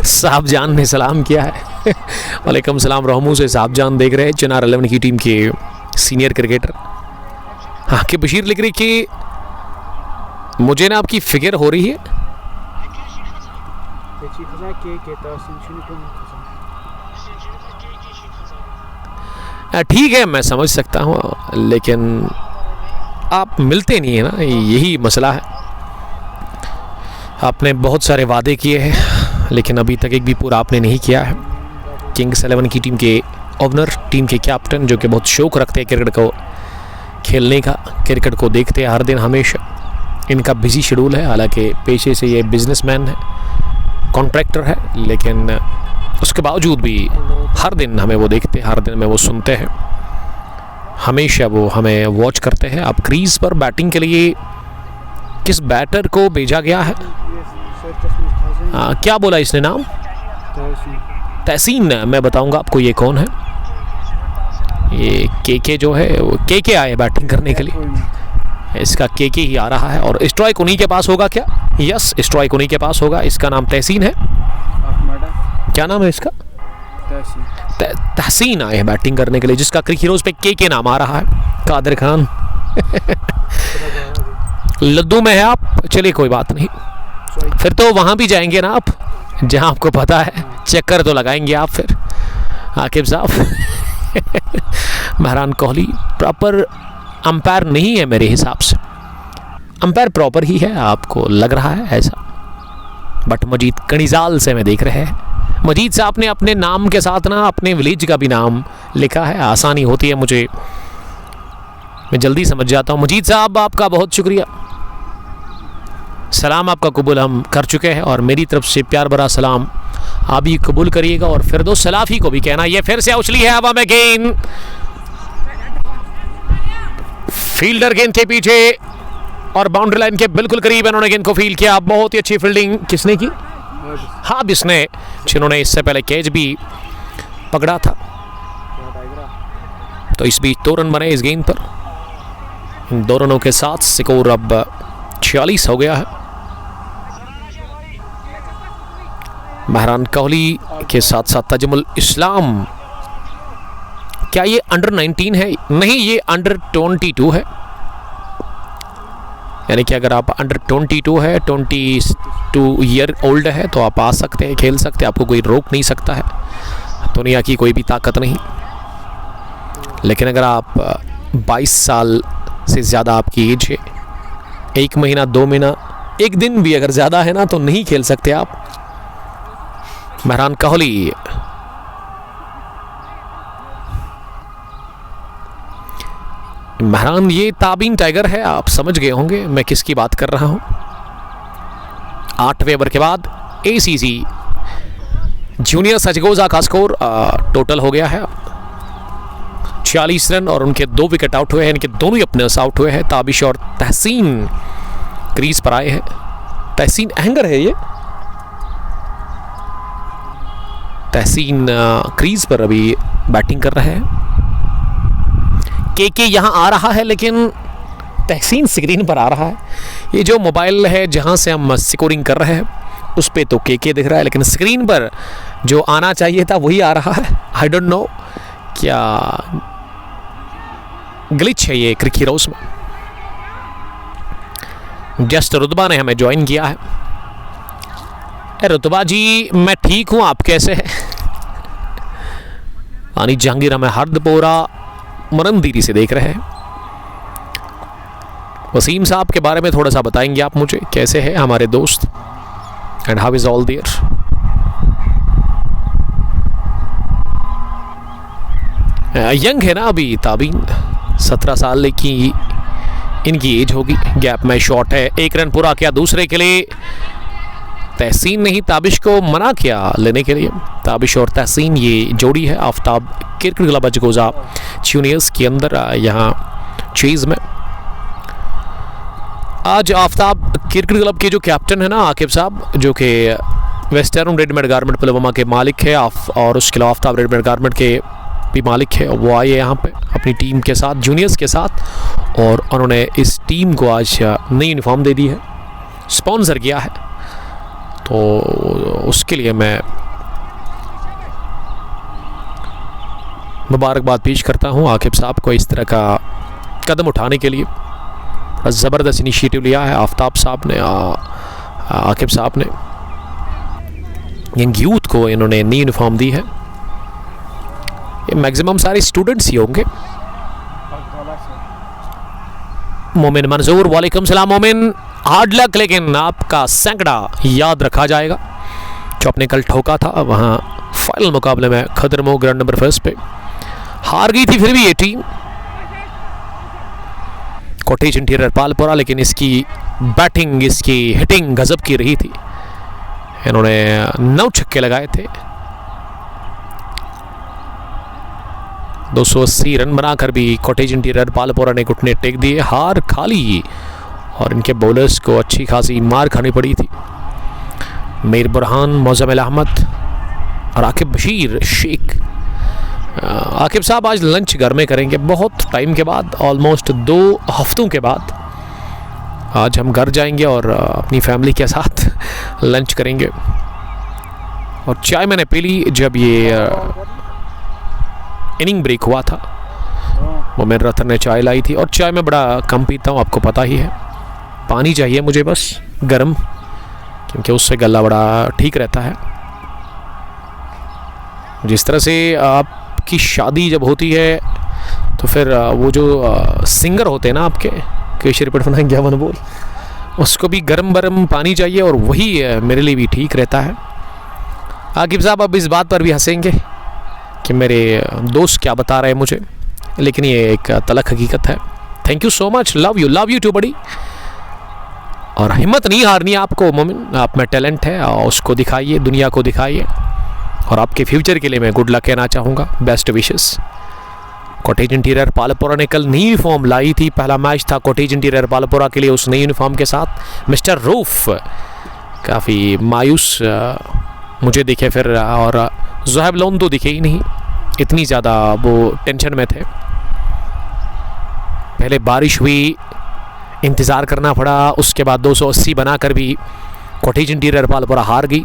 साहब जान ने सलाम किया है। वालेकुम सलाम। रहमू से साहब जान देख रहे हैं, चिनार 11 की टीम के सीनियर क्रिकेटर। हाँ कि बशीर लिख रही कि मुझे ना आपकी फिक्र हो रही है। ठीक है, मैं समझ सकता हूँ, लेकिन आप मिलते नहीं है ना, यही मसला है। आपने बहुत सारे वादे किए हैं लेकिन अभी तक एक भी पूरा आपने नहीं किया है। किंग्स 11 की टीम के ओपनर, टीम के कैप्टन, जो कि बहुत शौक़ रखते हैं क्रिकेट को खेलने का, क्रिकेट को देखते हैं हर दिन हमेशा। इनका बिजी शेड्यूल है, हालांकि पेशे से ये बिजनेसमैन है, कॉन्ट्रैक्टर है, लेकिन उसके बावजूद भी हर दिन हमें वो देखते हैं, हर दिन हमें वो सुनते हैं, हमेशा वो हमें वॉच करते हैं। अब क्रीज पर बैटिंग के लिए किस बैटर को भेजा गया है? क्या बोला इसने नाम? तहसीन। मैं बताऊंगा आपको ये कौन है। ये के जो है वो के आए बैटिंग करने के लिए। इसका के ही आ रहा है और स्ट्राइक उन्हीं के पास होगा क्या? यस, स्ट्राइक उन्हीं के पास होगा। इसका नाम तहसीन है। क्या नाम है इसका? तहसीन आए हैं बैटिंग करने के लिए, जिसका क्रिक हीरोज पे के नाम आ रहा है। कादिर खान लद्दू में है आप। चलिए कोई बात नहीं, फिर तो वहाँ भी जाएंगे ना आप, जहाँ आपको पता है चक्कर तो लगाएंगे आप फिर। आकिब साहब महरान कोहली प्रॉपर अंपायर नहीं है मेरे हिसाब से। अंपायर प्रॉपर ही है, आपको लग रहा है ऐसा, बट मजीद कणिजाल से मैं देख रहे हैं। मजीद साहब ने अपने नाम के साथ ना अपने विलेज का भी नाम लिखा है, आसानी होती है मुझे, मैं जल्दी समझ जाता हूँ। मजीद साहब आपका बहुत शुक्रिया, सलाम आपका कबूल हम कर चुके हैं और मेरी तरफ से प्यार भरा सलाम आप भी कबूल करिएगा और फिरदौस सलाफी को भी कहना। ये फिर से उछली है हवा में गेंद, फील्डर गेंद के पीछे और बाउंड्री लाइन के बिल्कुल करीब इन्होंने गेंद को फील्ड किया। बहुत ही अच्छी फील्डिंग किसने की? हाबिस ने, जिन्होंने इससे पहले कैच भी पकड़ा था। तो इस बीच 2 रन बने इस गेंद पर। इन 2 रनों के साथ स्कोर अब 46 हो गया है। महरान कोहली के साथ साथ तजमुल इस्लाम, क्या ये अंडर 19 है? नहीं, ये अंडर 22 है। यानी कि अगर आप अंडर 22 है, 22 ईयर ओल्ड है, तो आप आ सकते हैं, खेल सकते हैं, आपको कोई रोक नहीं सकता है, दुनिया की कोई भी ताकत नहीं। लेकिन अगर आप 22 साल से ज़्यादा आपकी एज है, 1 महीना 2 महीना 1 दिन भी अगर ज़्यादा है ना, तो नहीं खेल सकते आप। महरान कोहली महरान ये ताबीन टाइगर है, आप समझ गए होंगे मैं किसकी बात कर रहा हूं। 8वें ओवर के बाद ACC जूनियर सचगोजा का स्कोर टोटल हो गया है 46 रन और उनके 2 विकेट आउट हुए हैं, इनके दोनों ही अपने आउट हुए हैं। ताबिश और तहसीन क्रीज पर आए हैं। तहसीन अहंगर है, ये तहसीन क्रीज पर अभी बैटिंग कर रहे हैं। के यहाँ आ रहा है लेकिन तहसीन स्क्रीन पर आ रहा है। ये जो मोबाइल है जहाँ से हम स्कोरिंग कर रहे हैं उस पे तो के दिख रहा है, लेकिन स्क्रीन पर जो आना चाहिए था वही आ रहा है। आई डोंट नो क्या ग्लिच है ये क्रिक हीरोज में। जस्ट रुतबा ने हमें ज्वाइन किया है। रुतबा जी मैं ठीक हूँ, आप कैसे हैं? आनी जहांगीर हमें हरदपोरा मरमदीरी से देख रहे हैं। वसीम साहब के बारे में थोड़ा सा बताएंगे आप मुझे, कैसे हैं हमारे दोस्त and how is all there? Young है ना अभी ताबीन, 17 साल की इनकी एज होगी। गैप में शॉट है, 1 रन पूरा किया दूसरे के लिए। तहसीन ने ही ताबिश को मना किया लेने के लिए। ताबिश और तहसीन ये जोड़ी है आफ्ताब क्रिकेट क्लब अजगोजा जूनियर्स के अंदर यहाँ चीज़ में। आज आफ्ताब क्रिकेट क्लब के जो कैप्टन है ना आकिब साहब, जो कि वेस्टर्न रेडीमेड गारमेंट पुलवामा के मालिक है और उसके अलावा आफ्ताब रेडीमेड गारमेंट के भी मालिक है, वो आए यहाँ पे अपनी टीम के साथ, जूनियर्स के साथ, और उन्होंने इस टीम को आज नई यूनिफॉर्म दे दी है, स्पॉन्सर किया है। तो उसके लिए मैं मुबारकबाद पेश करता हूँ आकिब साहब को इस तरह का कदम उठाने के लिए। ज़बरदस्त इनिशिएटिव लिया है आफ्ताब साहब ने, आकिब साहब ने। यंग यूथ को इन्होंने नई यूनिफॉर्म दी है। ये मैक्सिमम सारे स्टूडेंट्स ही होंगे। मोमिन मंजूर, वालेकुम सलाम मोमिन, हार्ड लक, लेकिन आपका सैकड़ा याद रखा जाएगा जो आपने कल ठोका था वहाँ फाइनल मुकाबले में खदरमो ग्राउंड नंबर 1 पे। हार गई थी फिर भी ये टीम कॉटेज इंटीरियर पालपुरा, लेकिन इसकी बैटिंग, इसकी हिटिंग गजब की रही थी। इन्होंने 9 छक्के लगाए थे, 280 रन बनाकर भी कॉटेज इंटीरियर पालपुरा ने घुटने टेक दिए। हार खाली और इनके बॉलर्स को अच्छी खासी मार खानी पड़ी थी। मीर बुरहान, मौज़मिल अहमद और आकिब बशीर शेख। आकिब साहब आज लंच घर में करेंगे बहुत टाइम के बाद, ऑलमोस्ट 2 हफ्तों के बाद आज हम घर जाएंगे और अपनी फैमिली के साथ लंच करेंगे। और चाय मैंने पी ली जब ये इनिंग ब्रेक हुआ था, वो मेरे रतन ने चाय लाई थी। और चाय में बड़ा कम पीता हूँ, आपको पता ही है। पानी चाहिए मुझे बस गर्म, क्योंकि उससे गला बड़ा ठीक रहता है। जिस तरह से आपकी शादी जब होती है तो फिर वो जो सिंगर होते हैं ना आपके, केशरी रिपीट बनाएंगे क्या मन बोल, उसको भी गर्म गर्म पानी चाहिए, और वही मेरे लिए भी ठीक रहता है। आकिब साहब अब इस बात पर भी हंसेंगे कि मेरे दोस्त क्या बता रहे हैं मुझे, लेकिन ये एक तलख हकीकत है। Thank you so much, love you too बड़ी। और हिम्मत नहीं हारनी आपको मोमिन, आप में टैलेंट है और उसको दिखाइए, दुनिया को दिखाइए। और आपके फ्यूचर के लिए मैं गुड लक कहना चाहूँगा, बेस्ट विशेस। कॉटेज इंटीरियर पालपुरा ने कल नई यूनिफॉर्म लाई थी, पहला मैच था कॉटेज इंटीरियर पालपुरा के लिए उस नई यूनिफॉर्म के साथ। मिस्टर रूफ काफ़ी मायूस मुझे दिखे फिर, और ज़ुहैब लोन तो दिखे ही नहीं, इतनी ज़्यादा वो टेंशन में थे। पहले बारिश हुई, इंतज़ार करना पड़ा, उसके बाद 280 बनाकर भी कॉटेज इंटीरियर पालपुरा हार गई।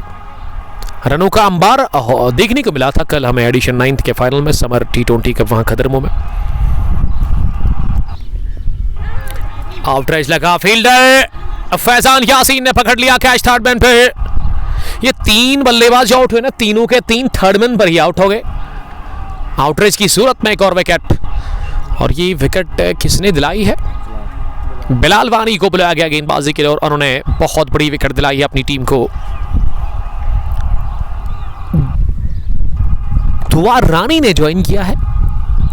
रनों का अंबार देखने को मिला था कल हमें एडिशन 9th के फाइनल में, समर T20 कप वहाँ खदरमो में। आउटरेज लगा, फील्डर फैजान यासीन ने पकड़ लिया कैच थर्ड मैन पे। ये 3 बल्लेबाज आउट हुए ना, तीनों के 3 थर्ड मैन पर ही आउट हो गए। आउटरेज की सूरत में एक और विकेट, और ये विकेट किसने दिलाई है? बिलाल वानी को बुलाया गया गेंदबाजी के लिए, और उन्होंने बहुत बड़ी विकेट दिलाई है अपनी टीम को। दुआ रानी ने ज्वाइन किया है,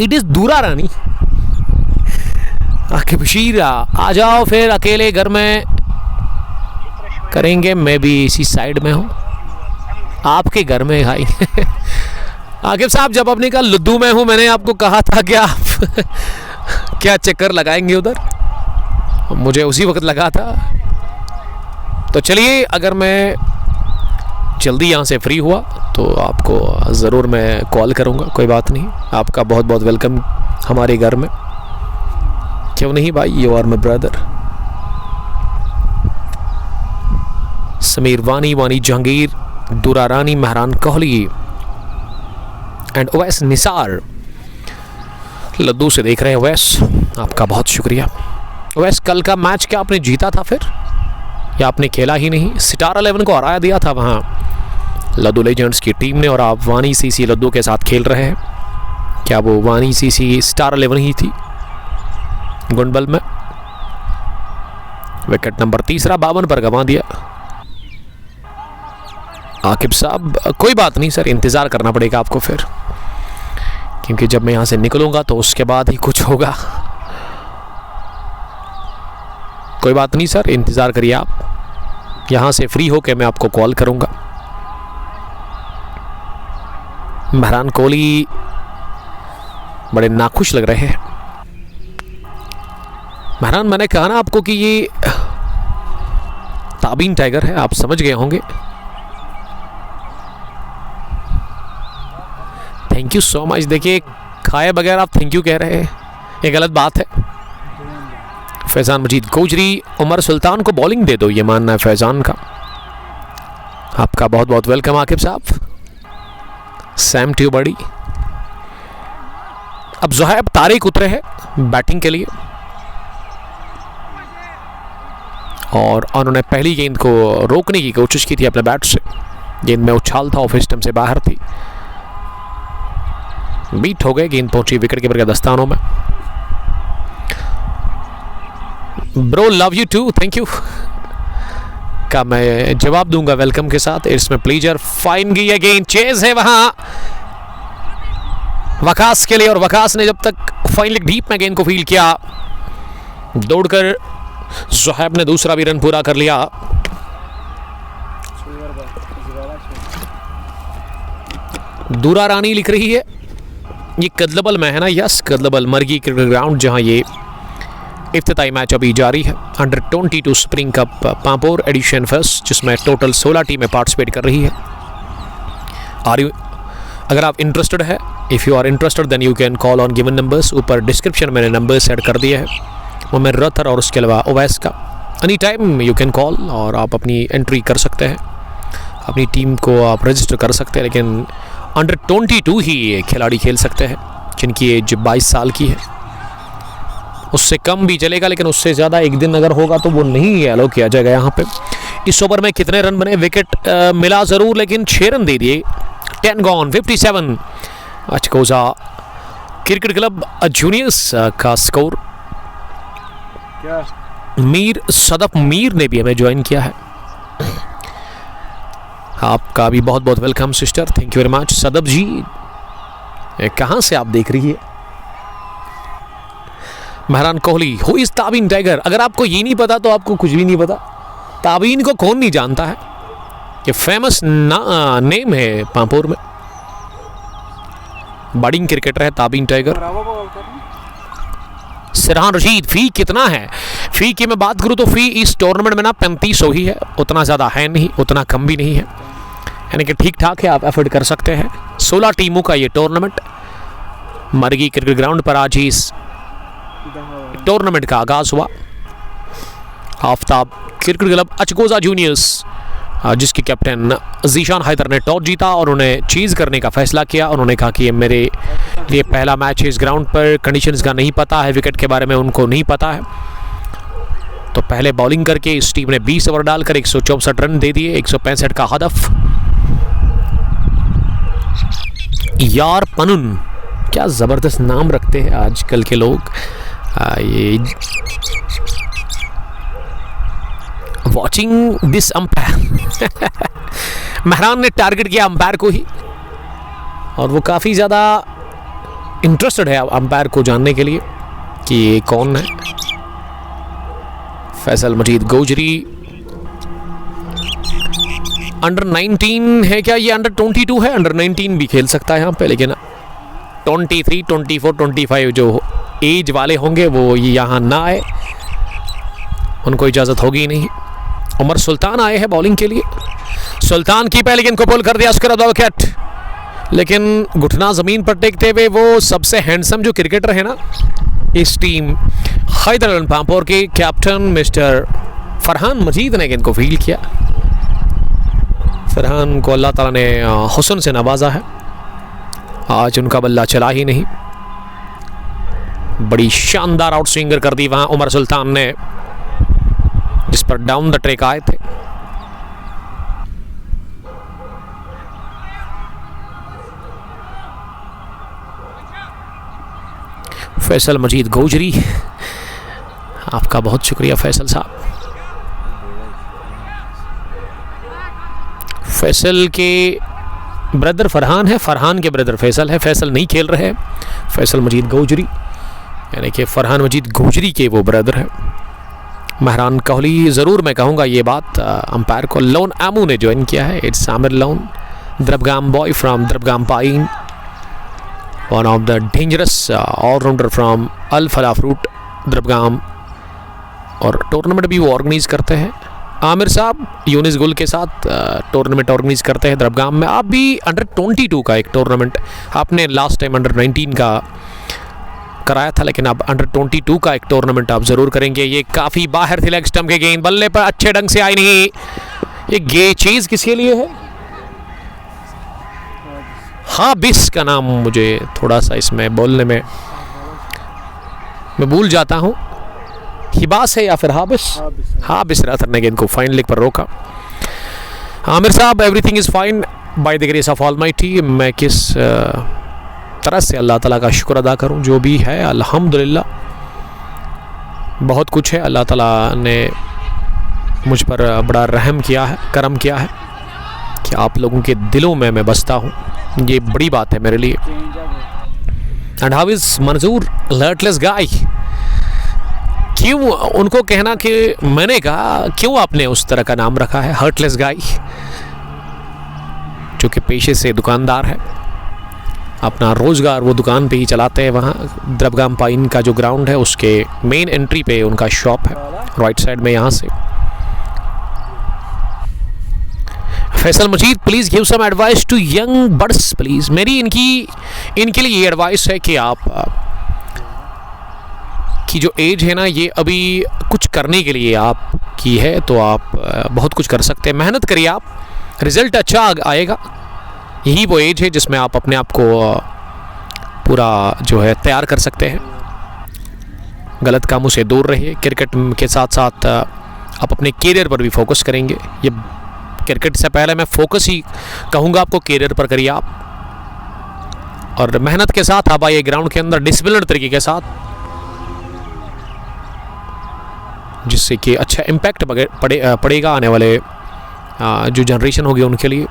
इट इज दूरा रानी। आकिब बशीर आ जाओ, फिर अकेले घर में करेंगे, मैं भी इसी साइड में हूँ आपके घर में भाई। आकिब साहब जब अपने का लुद्धू में हूँ, मैंने आपको कहा था कि आप क्या चक्कर लगाएंगे उधर, मुझे उसी वक्त लगा था। तो चलिए, अगर मैं जल्दी यहाँ से फ्री हुआ तो आपको ज़रूर मैं कॉल करूँगा, कोई बात नहीं। आपका बहुत बहुत वेलकम हमारे घर में, क्यों नहीं भाई, you are my brother. Sameer Wani, Wani Jahangir, Durrani, Mehran Kohli and Owais Nisar Laddu से देख रहे हैं। ओवैस आपका बहुत शुक्रिया। ओवैस कल का मैच क्या आपने जीता था फिर, या आपने खेला ही नहीं? स्टार 11 को हराया दिया था वहाँ लद्दू लेजेंड्स की टीम ने, और आप वानी सीसी लद्दू के साथ खेल रहे हैं। क्या वो वानी सीसी स्टार 11 ही थी गुंडबल में? विकेट नंबर 3 52 पर गंवा दिया आकिब साहब। कोई बात नहीं सर, इंतज़ार करना पड़ेगा आपको फिर, क्योंकि जब मैं यहाँ से निकलूँगा तो उसके बाद ही कुछ होगा। कोई बात नहीं सर, इंतज़ार करिए आप, यहाँ से फ्री होकर मैं आपको कॉल करूँगा। महरान कोहली बड़े नाखुश लग रहे हैं। महरान, मैंने कहा ना आपको कि ये ताबीन टाइगर है, आप समझ गए होंगे। Thank you so much. देखिए, खाए बगैर आप थैंक यू कह रहे हैं, ये गलत बात है। फैज़ान मजीद गोजरी, उमर सुल्तान को बॉलिंग दे दो, ये मानना है फैज़ान का। आपका बहुत बहुत वेलकम आकिब साहब। सैम ट्यू बड़ी, अब ज़ुहैब तारिक उतरे हैं बैटिंग के लिए और उन्होंने पहली गेंद को रोकने की कोशिश की थी अपने बैट से। गेंद में उछाल था, ऑफ स्टंप से बाहर थी, बीट हो गए, गेंद पहुंची विकेट कीपर के दस्तानों में। Bro love you too, thank you का मैं जवाब दूंगा वेलकम के साथ। It's my pleasure. फाइन गई है गेंद, चेज है वहां वकास के लिए और वकास ने जब तक फाइनली डीप में गेंद को फील किया, दौड़कर ज़ुहैब ने दूसरा भी रन पूरा कर लिया। दूरा रानी लिख रही है ये कदलबल में है ना? Yes, Kadalbal Margi cricket ground, जहां ये इफ्तिताई मैच अभी जारी है। Under 22 spring cup Pampore edition first, जिसमें टोटल 16 टीमें पार्टिसिपेट कर रही है। अगर आप इंटरेस्टेड है, if you are interested then you can call on given numbers. ऊपर डिस्क्रिप्शन में मैंने नंबर सेट कर दिया है, वो मेरे रथर और उसके अलावा ओवैस का। Any time you can call और आप अपनी एंट्री कर सकते हैं, अपनी टीम को आप रजिस्टर कर सकते हैं। लेकिन अंडर 22 ही खिलाड़ी खेल सकते हैं जिनकी एज 22 साल की है। उससे कम भी चलेगा, लेकिन उससे ज़्यादा एक दिन अगर होगा तो वो नहीं अलाउ किया जाएगा यहाँ पे। इस ओवर में कितने रन बने? विकेट मिला ज़रूर, लेकिन 6 रन दे दिए। 10 गॉन, 57। अचकोजा क्रिकेट क्लब जूनियर्स का स्कोर। मीर सदफ मीर ने भी हमें ज्वाइन किया है। आपका भी बहुत बहुत welcome sister, thank you very much. Sadaf ji कहाँ से आप देख रही है? Mehran Kohli, who is Tabeen Tiger? अगर आपको ये नहीं पता तो आपको कुछ भी नहीं पता। ताबीन को कौन नहीं जानता है? ये फेमस नेम है पांपोर में। बॉलिंग क्रिकेटर है ताबीन टाइगर। सिरहान रशीद, फी कितना है? फी की मैं बात करूं तो फी इस टूर्नामेंट में ना 3500 ही है। उतना ज़्यादा है नहीं, उतना कम भी नहीं है, यानी कि ठीक ठाक है, आप एफर्ट कर सकते हैं। 16 टीमों का ये टूर्नामेंट मरगी क्रिकेट ग्राउंड पर आज ही इस टूर्नामेंट का आगाज हुआ। आफ्ताब क्रिकेट क्लब अचकोजा जूनियर्स, जिसके कैप्टन जीशान हैदर ने टॉस जीता और उन्हें चीज़ करने का फैसला किया। उन्होंने कहा कि ये मेरे लिए पहला मैच है इस ग्राउंड पर, कंडीशंस का नहीं पता है, विकेट के बारे में उनको नहीं पता है। तो पहले बॉलिंग करके इस टीम ने 20 ओवर डालकर 164 रन दे दिए, 165 का हदफ। यार पनुन, क्या ज़बरदस्त नाम रखते हैं आजकल के लोग। ये वॉचिंग दिस अंपायर महरान ने टारगेट किया अंपायर को ही, और वो काफ़ी ज़्यादा इंटरेस्टेड है अंपायर को जानने के लिए कि ये कौन है। फैसल मजीद गोजरी अंडर 19 है क्या? ये अंडर 22 है, अंडर 19 भी खेल सकता है यहाँ पे, लेकिन 23, 24, 25 जो एज वाले होंगे वो यहाँ ना आए, उनको इजाज़त होगी नहीं। उमर सुल्तान आए हैं बॉलिंग के लिए। सुल्तान की पहले गेंद को बोल कर दिया, उसके बाद विकेट, लेकिन घुटना ज़मीन पर टेकते हुए वो सबसे हैंडसम जो क्रिकेटर है ना इस टीम हैदर पांपोर के कैप्टन मिस्टर फरहान मजीद ने गेंद को फील किया। फरहान को अल्लाह ताला ने हुस्न से नवाजा है, आज उनका बल्ला चला ही नहीं। बड़ी शानदार आउट स्विंगर कर दी वहां उमर सुल्तान ने, जिस पर डाउन द ट्रैक आए थे। फैसल मजीद गोजरी, आपका बहुत शुक्रिया फैसल साहब। फैसल के ब्रदर फरहान है, फरहान के ब्रदर फैसल है। फैसल नहीं खेल रहे हैं, फैसल मजीद गोजरी, यानी कि फरहान मजीद गोजरी के वो ब्रदर है। महरान कोहली, ज़रूर मैं कहूँगा ये बात अंपायर को। लोन आमू ने ज्वाइन किया है, it's Aamir Lone, Drabgam boy from Drabgam pine, one of the dangerous allrounder from Al Falah fruit Drabgam, और टूर्नामेंट भी वो ऑर्गेनाइज करते हैं। आमिर साहब यूनिस गुल के साथ टूर्नामेंट ऑर्गेनाइज करते हैं द्रबगाम में। आप भी अंडर 22 का एक टूर्नामेंट आपने लास्ट टाइम अंडर 19 का कराया था, लेकिन अब अंडर 22 का एक टूर्नामेंट आप ज़रूर करेंगे। ये काफ़ी बाहर थी लेग स्टंप के गेंद, बल्ले पर अच्छे ढंग से आई नहीं। ये चीज़ किसके लिए है? हाबिस का नाम मुझे थोड़ा सा इसमें बोलने में मैं भूल जाता हूँ, हिबास है या फिर हाबिस, हाबिस राथर ने गेंद को फाइन लेग पर रोका। आमिर साहब, everything is fine by the grace of almighty. मैं किस तरह से अल्लाह ताला का शुक्र अदा करूं, जो भी है अल्हम्दुलिल्लाह, बहुत कुछ है। अल्लाह ताला ने मुझ पर बड़ा रहम किया है, करम किया है कि आप लोगों के दिलों में मैं बसता हूं, ये बड़ी बात है मेरे लिए। एंड हाउ इज़ मंजूर लर्टलेस गाय? क्यों उनको कहना कि मैंने कहा, क्यों आपने उस तरह का नाम रखा है हर्टलेस गाय? जो कि पेशे से दुकानदार है, अपना रोज़गार वो दुकान पे ही चलाते हैं। वहाँ द्रबगाम पाइन का जो ग्राउंड है उसके मेन एंट्री पे उनका शॉप है, राइट साइड में। यहाँ से Faisal Majeed, please give some advice to young birds please. मेरी इनके लिए ये एडवाइस है कि आप की जो एज है ना, ये अभी कुछ करने के लिए आपकी है, तो आप बहुत कुछ कर सकते हैं। मेहनत करिए आप, रिज़ल्ट अच्छा आएगा। यही वो एज है जिसमें आप अपने आप को पूरा जो है तैयार कर सकते हैं। गलत कामों से दूर रहिए। क्रिकेट के साथ साथ आप अपने कैरियर पर भी फोकस करेंगे। ये क्रिकेट से पहले मैं फोकस ही कहूँगा आपको, कैरियर पर करिए आप, और मेहनत के साथ आप आइए ग्राउंड के अंदर डिसिप्लिन तरीके के साथ, जिससे कि अच्छा इम्पैक्ट पड़ेगा आने वाले जो जनरेशन होगी उनके लिए।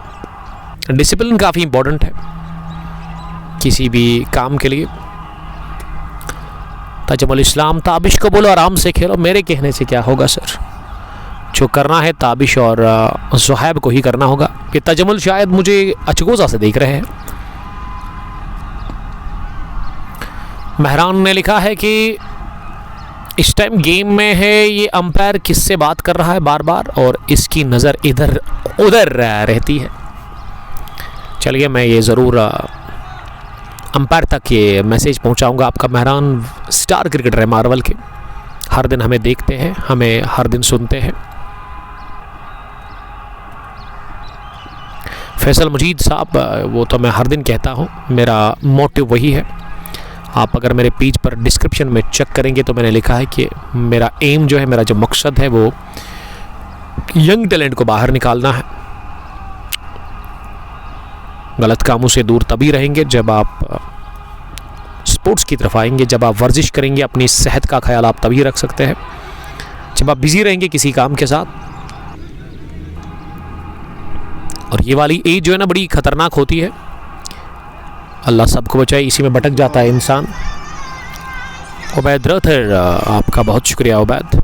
डिसिप्लिन काफ़ी इम्पोर्टेंट है किसी भी काम के लिए। तजमुल इस्लाम, ताबिश को बोलो आराम से खेलो, मेरे कहने से क्या होगा सर? जो करना है ताबिश और ज़ुहैब को ही करना होगा। ये तजमुल शायद मुझे अचगोज़ा से देख रहे हैं। महरान ने लिखा है कि इस टाइम गेम में है, ये अंपायर किससे बात कर रहा है बार बार, और इसकी नज़र इधर उधर रहती है। चलिए, मैं ये ज़रूर अंपायर तक ये मैसेज पहुंचाऊंगा आपका। महरान स्टार क्रिकेटर है मार्वल के, हर दिन हमें देखते हैं, हमें हर दिन सुनते हैं। फैसल मजीद साहब, वो तो मैं हर दिन कहता हूँ, मेरा मोटिव वही है। आप अगर मेरे पेज पर डिस्क्रिप्शन में चेक करेंगे तो मैंने लिखा है कि मेरा एम जो है, मेरा जो मकसद है वो यंग टैलेंट को बाहर निकालना है। गलत कामों से दूर तभी रहेंगे जब आप स्पोर्ट्स की तरफ आएंगे, जब आप वर्जिश करेंगे। अपनी सेहत का ख्याल आप तभी रख सकते हैं जब आप बिजी रहेंगे किसी काम के साथ। और ये वाली एज जो है ना, बड़ी ख़तरनाक होती है। अल्लाह सबको बचाए, इसी में भटक जाता है इंसान। उबैद रथर, आपका बहुत शुक्रिया उबैद।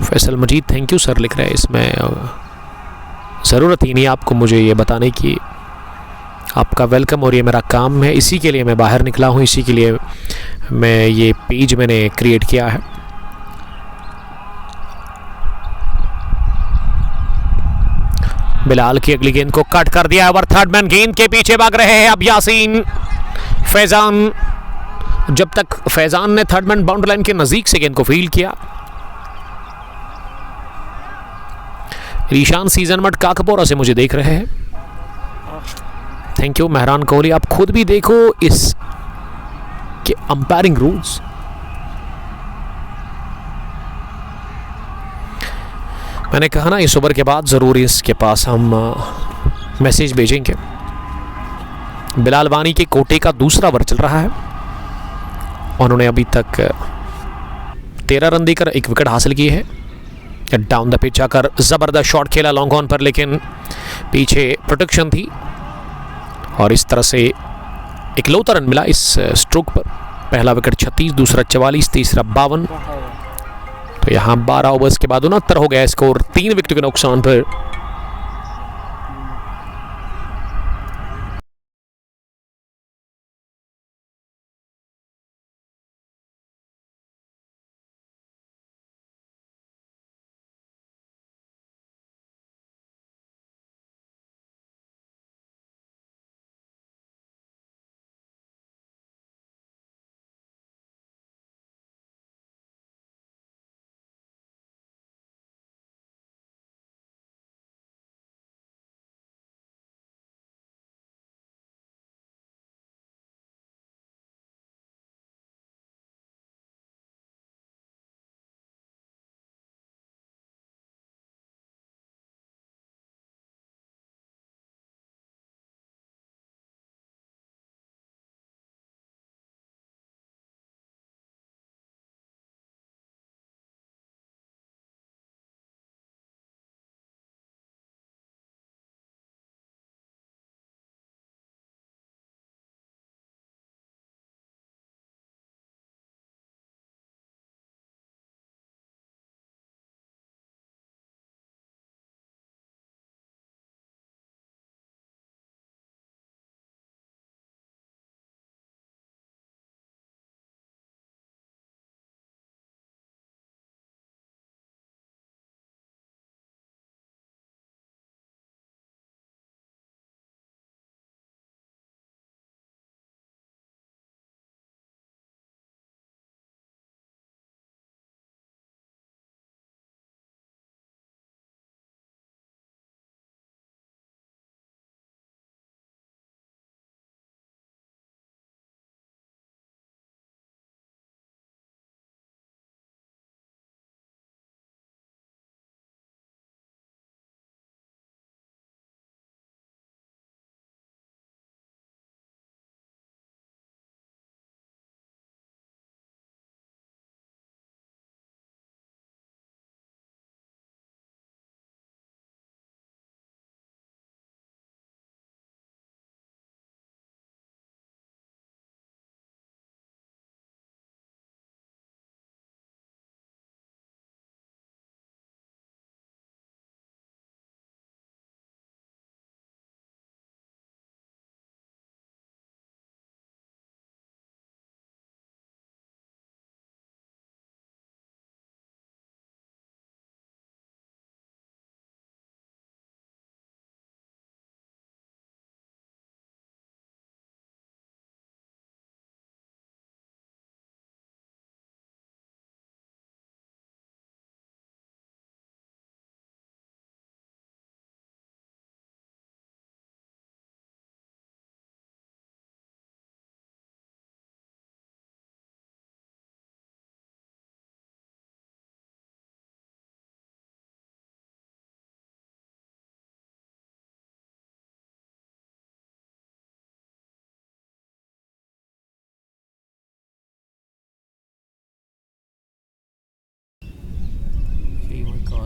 फैसल मजीद, थैंक यू सर लिख रहे हैं। इसमें ज़रूरत ही नहीं आपको मुझे ये बताने की, आपका वेलकम, और ये मेरा काम है, इसी के लिए मैं बाहर निकला हूँ, इसी के लिए मैं ये पेज मैंने क्रिएट किया है। बिलाल की अगली गेंद को कट कर दिया, ओवर थर्ड मैन गेंद के पीछे भाग रहे हैं अब यासीन फैजान। जब तक फैजान ने थर्ड मैन बाउंड्री लाइन के नज़दीक से गेंद को फील्ड किया, ईशान सीजन मट काकपोरा से मुझे देख रहे हैं। थैंक यू महरान कोहली। आप खुद भी देखो इस के अंपायरिंग रूल्स। मैंने कहा ना, इस ओवर के बाद ज़रूर इसके पास हम मैसेज भेजेंगे। बिलाल वानी के कोटे का दूसरा ओवर चल रहा है। उन्होंने अभी तक 13 रन देकर एक विकेट हासिल की है। डाउन द पिच आकर ज़बरदस्त शॉट खेला लॉन्ग ऑन पर, लेकिन पीछे प्रोटेक्शन थी और इस तरह से इकलौता रन मिला इस स्ट्रोक पर। पहला विकेट 36, दूसरा 44, तीसरा 52। तो यहाँ 12 ओवर्स के बाद 69 हो गया स्कोर, 3 विकेट के नुकसान पर।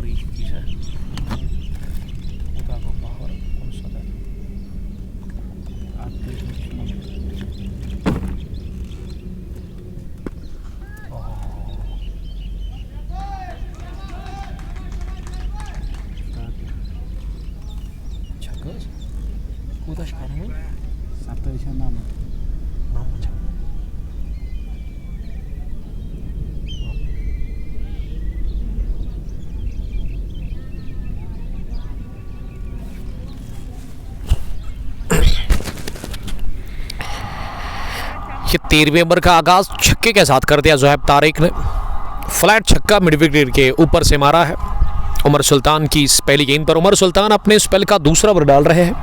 Udah sekarang satu isi nama. ये 13वें ओवर का आगाज छक्के के साथ कर दिया जोहैब तारिक ने। फ्लैट छक्का मिड विकेट के ऊपर से मारा है उमर सुल्तान की इस पहली गेंद पर। उमर सुल्तान अपने स्पेल का दूसरा ओवर डाल रहे हैं।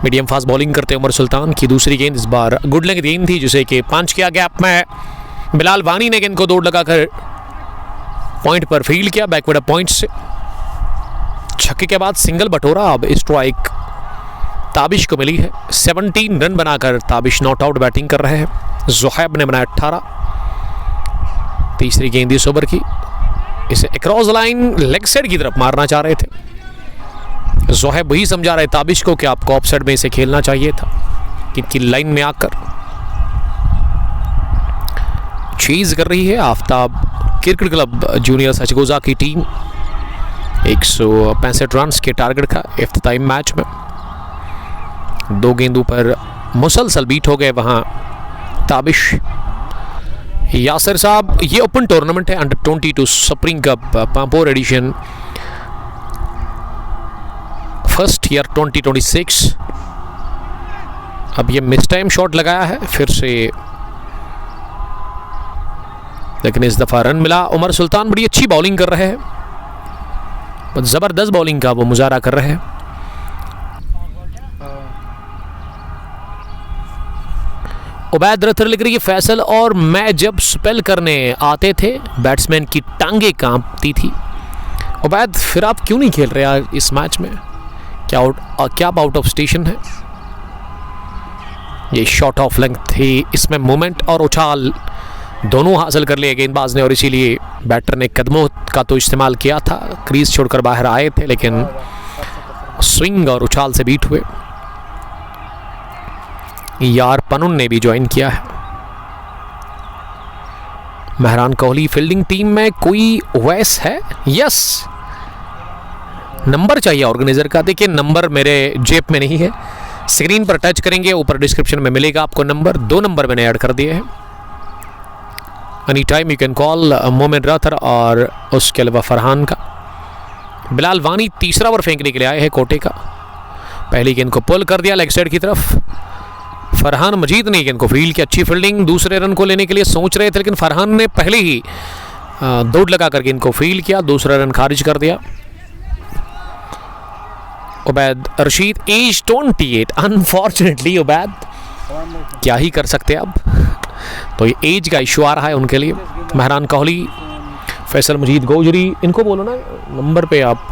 मीडियम फास्ट बॉलिंग करते उमर सुल्तान की दूसरी गेंद इस बार गुड लेंथ गेंद थी जिसे कि पंच किया गैप में। बिलाल वानी ने गेंद को दौड़ लगाकर पॉइंट पर फील्ड किया बैकवर्ड पॉइंट से। छक्के के बाद सिंगल बटोरा। अब स्ट्राइक ताबिश को मिली है। 17 रन बनाकर ताबिश नॉट आउट बैटिंग कर रहे हैं। जोहैब ने बनाया 18। तीसरी गेंद इस ओवर की, इसे अक्रॉस लाइन लेग साइड की तरफ मारना चाह रहे थे। जोहैब वही समझा रहे ताबिश को कि आपको ऑफ साइड में इसे खेलना चाहिए था, किनकी लाइन में आकर चेज कर रही है आफ्ताब क्रिकेट क्लब जूनियर सचगोजा की टीम। 165 रन के टारगेट का इफ्तिताई मैच में 2 गेंदों पर मुसलसल बीट हो गए वहां ताबिश। यासिर साहब, ये ओपन टूर्नामेंट है under 22 spring cup Pampore edition first year 2026। अब ये मिस टाइम शॉट लगाया है फिर से, लेकिन इस दफा रन मिला। उमर सुल्तान बड़ी अच्छी बॉलिंग कर रहे हैं, जबरदस्त बॉलिंग का वो मुजाहरा कर रहे हैं। उबैद रथर लिख रही है, फैसल और मैं जब स्पेल करने आते थे बैट्समैन की टांगे कांपती थी। उबैद, फिर आप क्यों नहीं खेल रहे आज इस मैच में? क्या आप आउट ऑफ स्टेशन है? ये शॉट ऑफ लेंथ थी, इसमें मोमेंट और उछाल दोनों हासिल कर लिए गेंदबाज ने और इसीलिए बैटर ने कदमों का तो इस्तेमाल किया था। क्रीज छोड़कर बाहर आए थे लेकिन स्विंग और उछाल से बीट हुए। यार पनुन ने भी ज्वाइन किया है। मेहरान कोहली फील्डिंग टीम में कोई वैस है? यस, नंबर चाहिए ऑर्गेनाइजर का। देखिए नंबर मेरे जेब में नहीं है, स्क्रीन पर टच करेंगे ऊपर डिस्क्रिप्शन में मिलेगा आपको नंबर। 2 नंबर मैंने ऐड कर दिए हैं। Any time you can call मोमिन राथर और उसके अलावा फरहान का। बिलाल वानी तीसरा ओवर फेंकने के लिए आए हैं कोटे का। पहली गेंद को पुल कर दिया लेग साइड की तरफ। फरहान मजीद ने गेंद को फील्ड की, अच्छी फील्डिंग। दूसरे रन को लेने के लिए सोच रहे थे लेकिन फरहान ने पहले ही दौड़ लगाकर गेंद को फील्ड किया, दूसरा रन खारिज कर दिया। उबैद रशीद, एज 28। अनफॉर्चुनेटली उबैद, क्या ही कर सकते अब, तो ये एज का इशू आ रहा है उनके लिए। मेहरान कोहली, फैसल मजीद गोजरी, इनको बोलो ना नंबर पे आप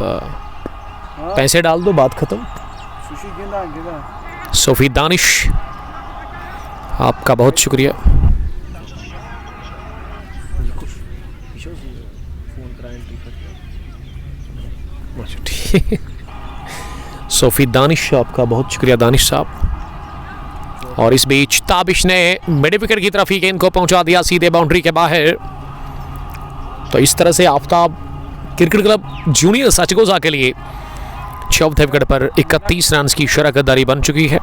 पैसे डाल दो, बात खत्म। सोफी दानिश, आपका बहुत शुक्रिया। सोफी दानिश, आपका बहुत शुक्रिया दानिश साहब। और इस बीच ताबिश ने मिड विकेट की तरफ ही गेंद को पहुंचा दिया सीधे बाउंड्री के बाहर। तो इस तरह से आफ्ताब क्रिकेट क्लब जूनियर सचगोजा के लिए चौथे विकेट पर 31 रन की शराकतदारी बन चुकी है।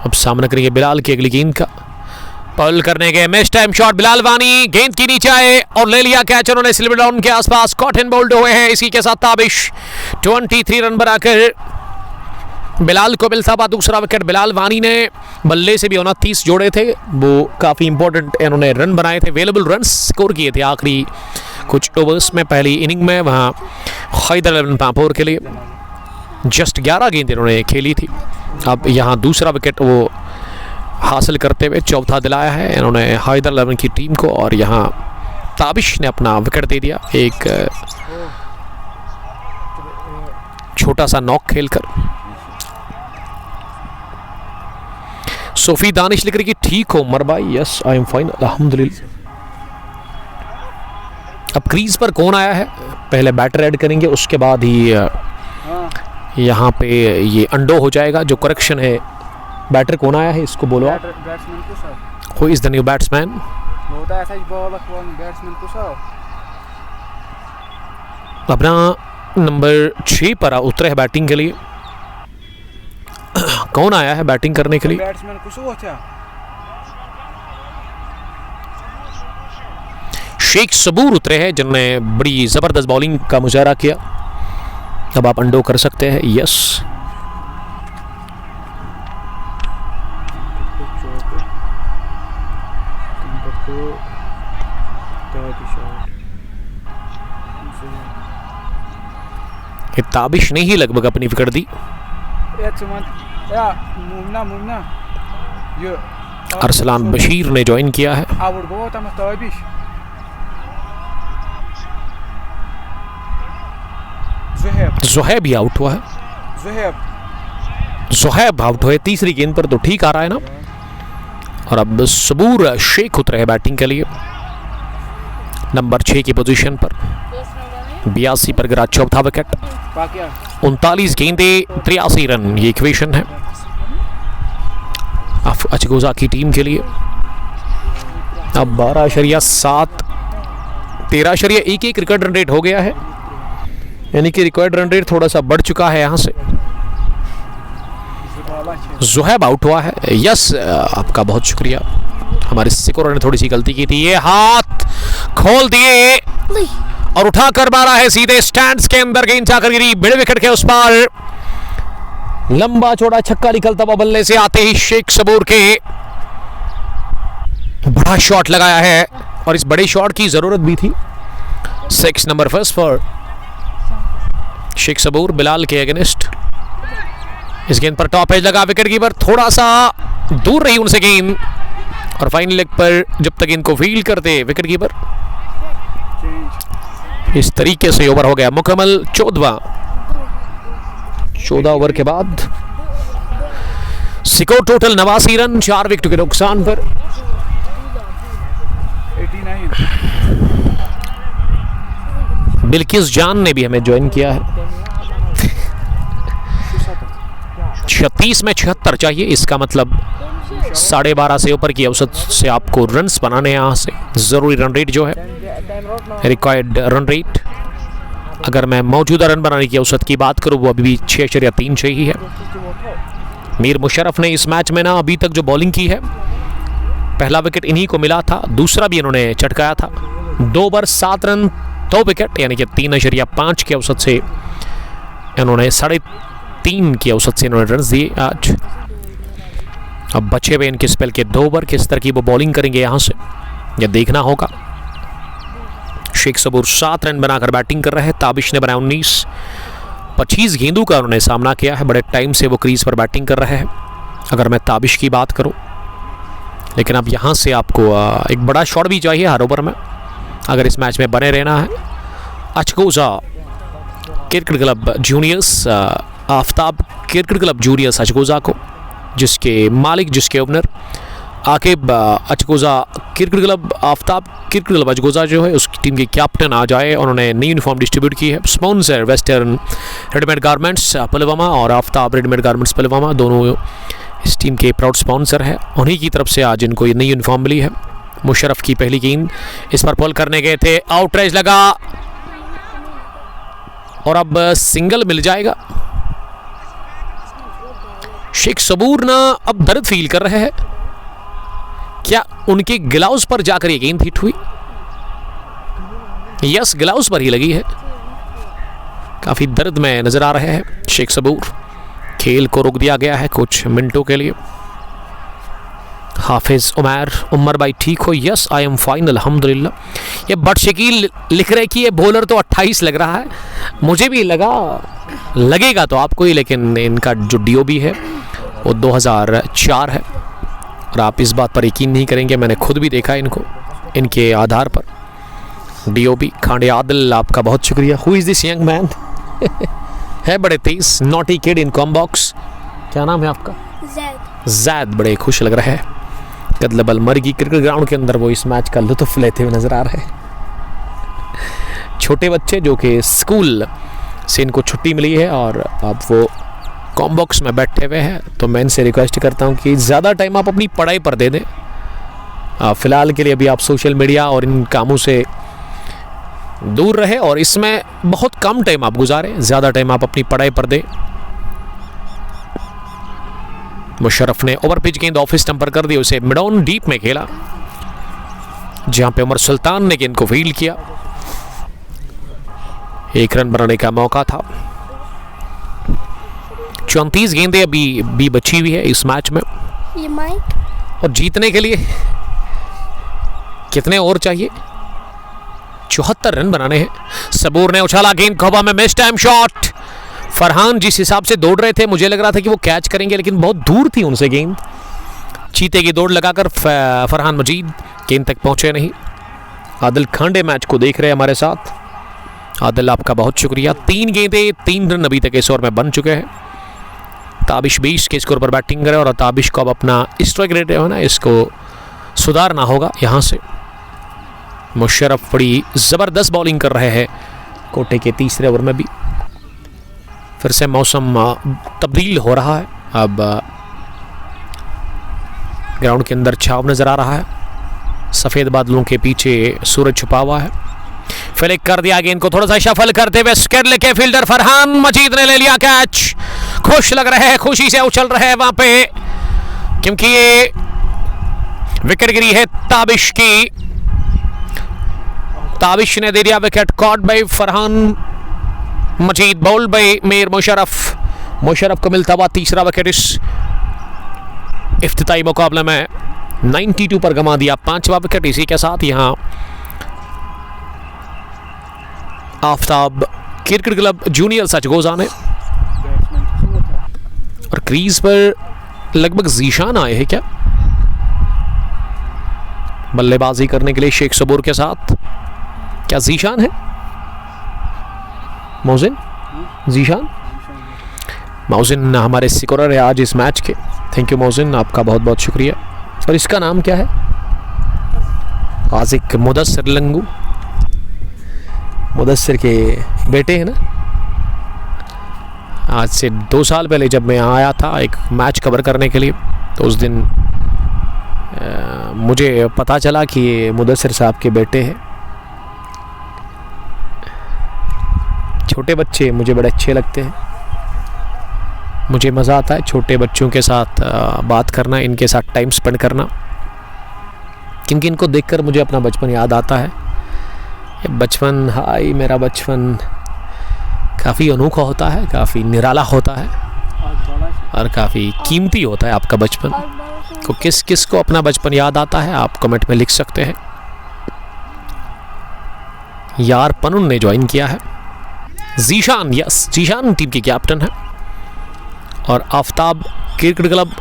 अब सामना करेंगे बिलाल की अगली गेंद का। पल करने के मिस टाइम शॉट, बिलाल वानी गेंद की नीचे आए और ले लिया कैच। उन्होंने सिल्वर डाउन के आसपास कॉट एंड बोल्ड हुए हैं। इसी के साथ ताबिश 23 रन बनाकर बिलाल को मिलता हुआ दूसरा विकेट। बिलाल वानी ने बल्ले से भी 29 जोड़े थे, वो काफ़ी इंपॉर्टेंट इन्होंने रन बनाए थे, अवेलेबल रन स्कोर किए थे आखिरी कुछ ओवर्स में पहली इनिंग में। वहाँ हैदर पांपोर के लिए जस्ट 11 गेंद इन्होंने खेली थी। अब यहाँ दूसरा विकेट वो हासिल करते हुए चौथा दिलाया है इन्होंने हैदर 11 की टीम को। और यहाँ ताबिश ने अपना विकेट दे दिया एक छोटा सा नॉक खेलकर। सोफी दानिश लिख रही कि ठीक हो उमर भाई। यस, आई एम फाइन अल्हम्दुलिल्लाह। अब क्रीज पर कौन आया है, पहले बैटर ऐड करेंगे, उसके बाद ही यहाँ पे ये अंडो हो जाएगा। जो करेक्शन है, बैटर कौन आया है इसको बोलो आप। Who is the new batsman? अपना नंबर 6 पर उतरे है बैटिंग के लिए। कौन आया है बैटिंग करने के लिए? शेख सबूर उतरे हैं, जिनने बड़ी जबरदस्त बॉलिंग का मुजाहरा किया। अब आप अंडो कर सकते हैं। यस, ये ताबिश ने ही लगभग अपनी विकेट दी। अरसलान बशीर ने ज्वाइन किया है। ज़ुहैब भी आउट हुआ है। ज़ुहैब आउट हुए तीसरी गेंद पर, तो ठीक आ रहा है ना। और अब सबूर शेख उतरे हैं बैटिंग के लिए नंबर 6 की पोजीशन पर। 82 पर गिरा चौथा विकेट। 39 गेंदें 83 रन, ये इक्वेशन है अचगोजा की टीम के लिए। अब 12.7 13.11 रिकॉर्ड रन रेट हो गया है, यानी कि रिकॉर्ड रन रेट थोड़ा सा बढ़ चुका है यहाँ से। ज़ुहैब आउट हुआ है। यस, आपका बहुत शुक्रिया। हमारे सिकोर ने थोड़ी सी गलती की थी। ये हाथ खोल दिए और उठाकर मारा है सीधे स्टैंड्स के अंदर। गेंद जाकर गिरी मिड विकेट के उस पार। लंबा चौड़ा छक्का निकलता हुआ बल्ले से आते ही शेख सबूर के बड़ा शॉट लगाया है, और इस बड़े शॉट की जरूरत भी थी। 6 नंबर फर्स्ट पर शेख सबूर बिलाल के अगेंस्ट। इस गेंद पर टॉप एज लगा, विकेट कीपर थोड़ा सा दूर रही उनसे गेंद, और फाइनल लेग पर जब तक इनको फील्ड करते विकेट कीपर। इस तरीके से ओवर हो गया मुकम्मल। 14 ओवर के बाद स्कोर टोटल 89 रन, 4 विकेट के नुकसान पर। 89। बिल्किस जान ने भी हमें ज्वाइन किया है। 36 में 76 चाहिए, इसका मतलब 12.5 से ऊपर की औसत से आपको रन्स बनाने हैं। यहाँ से जरूरी रन रेट जो है, रिक्वायर्ड रन रेट, अगर मैं मौजूदा रन बनाने की औसत की बात करूँ, वो अभी भी 6.3 चाहिए है। मीर मुशर्रफ ने इस मैच में ना अभी तक जो बॉलिंग की है, पहला विकेट इन्हीं को मिला था, दूसरा भी इन्होंने चटकाया था। 2 ओवर 7 रन 2 विकेट, यानी कि 3.5 की औसत से इन्होंने 3.5 की औसत से इन्होंने रन दिए आज। अब बचे हुए इनके स्पेल के 2 ओवर, किस तरह की वो बॉलिंग करेंगे यहाँ से यह देखना होगा। शेख सबूर 7 रन बनाकर बैटिंग कर रहे हैं। ताबिश ने बनाया 19। 25 गेंदों का उन्होंने सामना किया है। बड़े टाइम से वो क्रीज पर बैटिंग कर रहे हैं अगर मैं ताबिश की बात करूं। लेकिन अब यहाँ से आपको एक बड़ा शॉट भी चाहिए हर ओवर में अगर इस मैच में बने रहना है। Achgoza cricket club juniors, Aftab cricket club juniors Achgoza को, जिसके मालिक, जिसके owner Aqib Achgoza cricket club, Aftab cricket club Achgoza जो है उसकी टीम के कैप्टन आज आए। उन्होंने नई यूनिफॉर्म डिस्ट्रीब्यूट की है। Sponsor western readymade garments Pulwama और आफ्ताब रेडीमेड गारमेंट्स पुलवामा, दोनों इस टीम के प्राउड स्पॉन्सर हैं। उन्हीं की तरफ से आज इनको ये नई यूनिफॉर्म मिली है। मुशर्रफ की पहली गेंद इस पर पुल करने गए थे, आउटरेज लगा और अब सिंगल मिल जाएगा। शेख सबूर ना अब दर्द फील कर रहे हैं। क्या उनके ग्लव्स पर जाकर ये गेंद हिट हुई? यस, ग्लव्स पर ही लगी है। काफी दर्द में नजर आ रहे हैं शेख सबूर। खेल को रोक दिया गया है कुछ मिनटों के लिए। हाफिज उमर भाई ठीक हो? यस, आई एम फाइन अल्हम्दुलिल्लाह। ये बट शकील लिख रहे कि ये बॉलर तो 28 लग रहा है। मुझे भी लगेगा तो आपको ही, लेकिन इनका जो डीओबी है वो 2004 है और आप इस बात पर यकीन नहीं करेंगे, मैंने खुद भी देखा इनको इनके आधार पर। डीओबी खांडे आदिल, आपका बहुत शुक्रिया। Who is this young man? है बड़े तेज, naughty kid in comm box. क्या नाम है आपका? जैद। बड़े खुश लग रहे हैं। कदलबल मरगी क्रिकेट ग्राउंड के अंदर वो इस मैच का लुत्फ लेते हुए नजर आ रहे हैं। छोटे बच्चे जो कि स्कूल से इनको छुट्टी मिली है और अब वो कॉम्बॉक्स में बैठे हुए हैं। तो मैं इनसे रिक्वेस्ट करता हूँ कि ज़्यादा टाइम आप अपनी पढ़ाई पर दे दें। फ़िलहाल के लिए अभी आप सोशल मीडिया और इन कामों से दूर रहे और इसमें बहुत कम टाइम आप गुजारें, ज़्यादा टाइम आप अपनी पढ़ाई पर दें। मुशर्रफ ने ओवर पिच गेंद ऑफ स्टंपर कर दी, उसे मिड ऑन डीप में खेला जहां पे उमर सुल्तान ने गेंद को फील्ड किया। 1 रन बनाने का मौका था। 34 गेंदें अभी भी बची हुई है इस मैच में और जीतने के लिए कितने और चाहिए? 74 रन बनाने हैं। सबूर ने उछाला, गेंद हवा में, मिस टाइम शॉट। फरहान जिस हिसाब से दौड़ रहे थे मुझे लग रहा था कि वो कैच करेंगे, लेकिन बहुत दूर थी उनसे गेंद। चीते की दौड़ लगाकर फरहान मजीद गेंद तक पहुंचे नहीं। आदिल खांडे मैच को देख रहे हैं हमारे साथ। आदिल आपका बहुत शुक्रिया। 3 गेंदें 3 रन अभी तक इस ओवर में बन चुके हैं। ताबिश 20 के स्कोर पर बैटिंग करे और ताबिश को अब अपना स्ट्राइक रेट है ना, इसको सुधारना होगा यहाँ से। मुशर्रफ बड़ी ज़बरदस्त बॉलिंग कर रहे हैं कोटे के तीसरे ओवर में भी। फिर से मौसम तब्दील हो रहा है। अब ग्राउंड के अंदर छाव नज़र आ रहा है, सफ़ेद बादलों के पीछे सूरज छुपा हुआ है। फ्लिक कर दिया गेंद को, थोड़ा सा शफल करते हुए स्केर लेके फील्डर फरहान मजीद ने ले लिया कैच। खुश लग रहे हैं, खुशी से उछल रहे हैं वहां पे, क्योंकि ये विकेट गिरी है ताबिश की। ताबिश ने दे दिया wicket, caught by Farhan Majeed, bowled by Mir Musharraf. Musharraf को मिलता हुआ तीसरा विकेट इस इफ्तिताई मुकाबले में। 92 पर गंवा दिया 5वां विकेट। इसी के साथ यहाँ आफ्ताब क्रिकेट क्लब जूनियर सचगोजा ने और क्रीज पर लगभग जीशान आए हैं क्या बल्लेबाजी करने के लिए शेख सबूर के साथ? क्या जीशान है? मोजिन जीशान मोजिन हमारे स्कोरर है आज इस मैच के। थैंक यू मोजिन, आपका बहुत बहुत शुक्रिया। और इसका नाम क्या है? आजिक मुदस्सिर लंगू, मुदस्सिर के बेटे हैं ना। आज से 2 साल पहले जब मैं यहाँ आया था एक मैच कवर करने के लिए, तो उस दिन मुझे पता चला कि ये मुदस्सिर साहब के बेटे हैं। छोटे बच्चे मुझे बड़े अच्छे लगते हैं, मुझे मज़ा आता है छोटे बच्चों के साथ बात करना, इनके साथ टाइम स्पेंड करना, क्योंकि इनको देखकर मुझे अपना बचपन याद आता है। बचपन, हाय मेरा बचपन काफ़ी अनोखा होता है, काफ़ी निराला होता है और काफ़ी कीमती होता है आपका बचपन। तो किस किस को अपना बचपन याद आता है आप कमेंट में लिख सकते हैं। यार पनुन ने ज्वाइन किया है। जीशान, यस जीशान टीम की कैप्टन है। और Aftab cricket club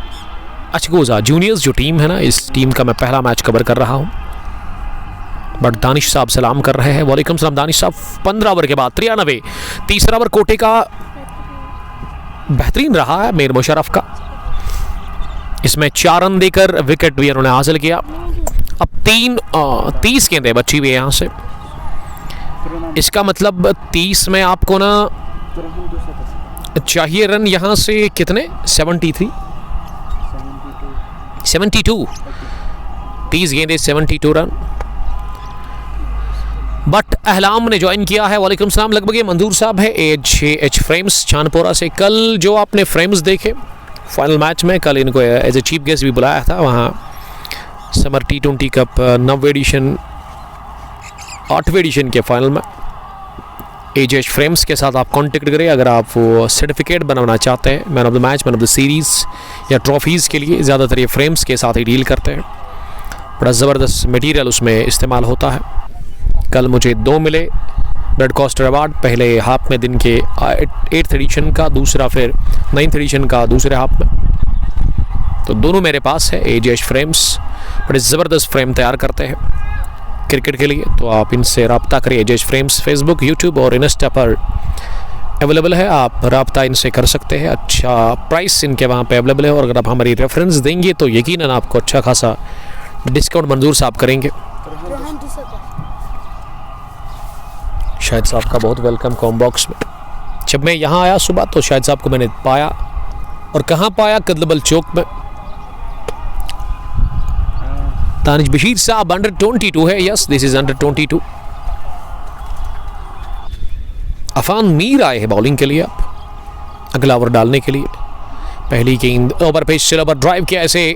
Achgoza juniors जो टीम है ना, इस टीम का मैं पहला मैच कवर कर रहा हूँ। बट दानिश साहब सलाम कर रहे हैं। वालेकुम सलाम दानिश साहब। 15 ओवर के बाद 93। तीसरा ओवर कोटे का बेहतरीन रहा है मीर मुशर्रफ का, इसमें 4 रन देकर विकेट भी उन्होंने हासिल किया। अब 30 गेंदें बची हुई है यहाँ से। इसका मतलब 30 में आपको ना चाहिए रन यहाँ से कितने? 72। 30 गेंदें 72 रन। बट अहलाम ने ज्वाइन किया है। वालेकुम सलाम। लगभग ये मंजूर साहब है एच फ्रेम्स छानपोरा से। कल जो आपने फ्रेम्स देखे फाइनल मैच में, कल इनको एज ए चीफ गेस्ट भी बुलाया था वहाँ समर T20 कप 9वें एडिशन 8वें एडिशन के फाइनल में। एच फ्रेम्स के साथ आप कांटेक्ट करें अगर आप वो सर्टिफिकेट बनवाना चाहते हैं man of the match, man of the series या ट्रॉफीज़ के लिए। ज़्यादातर ये फ्रेम्स के साथ ही डील करते हैं, बड़ा ज़बरदस्त मटेरियल उसमें इस्तेमाल होता है। कल मुझे 2 मिले ब्रॉडकास्टर अवार्ड, पहले हाफ में दिन के 8th एडिशन का, दूसरा फिर 9th एडिशन का दूसरे हाफ में। तो दोनों मेरे पास है। एच फ्रेम्स बड़े ज़बरदस्त फ्रेम तैयार करते हैं क्रिकेट के लिए, तो आप इनसे रब्ता करिए। एच फ्रेम्स फेसबुक, यूट्यूब और इंस्टा पर अवेलेबल है, आप रब्ता इनसे कर सकते हैं। अच्छा प्राइस इनके वहाँ पे अवेलेबल है और अगर आप हमारी रेफरेंस देंगे तो यकीनन आपको अच्छा खासा डिस्काउंट मंजूर साहब करेंगे। शाहिद साहब का बहुत वेलकम कॉम्बॉक्स में। जब मैं यहाँ आया सुबह तो शाहिद साहब को मैंने पाया, और कहाँ पाया? कदलबल चौक में। तानिश बशीर साहब अंडर 22 है। Yes, this is under 22। Afan Mir आए हैं बॉलिंग के लिए, अब अगला ओवर डालने के लिए। पहली गेंद ओवर पे स्लोवर ड्राइव किया ऐसे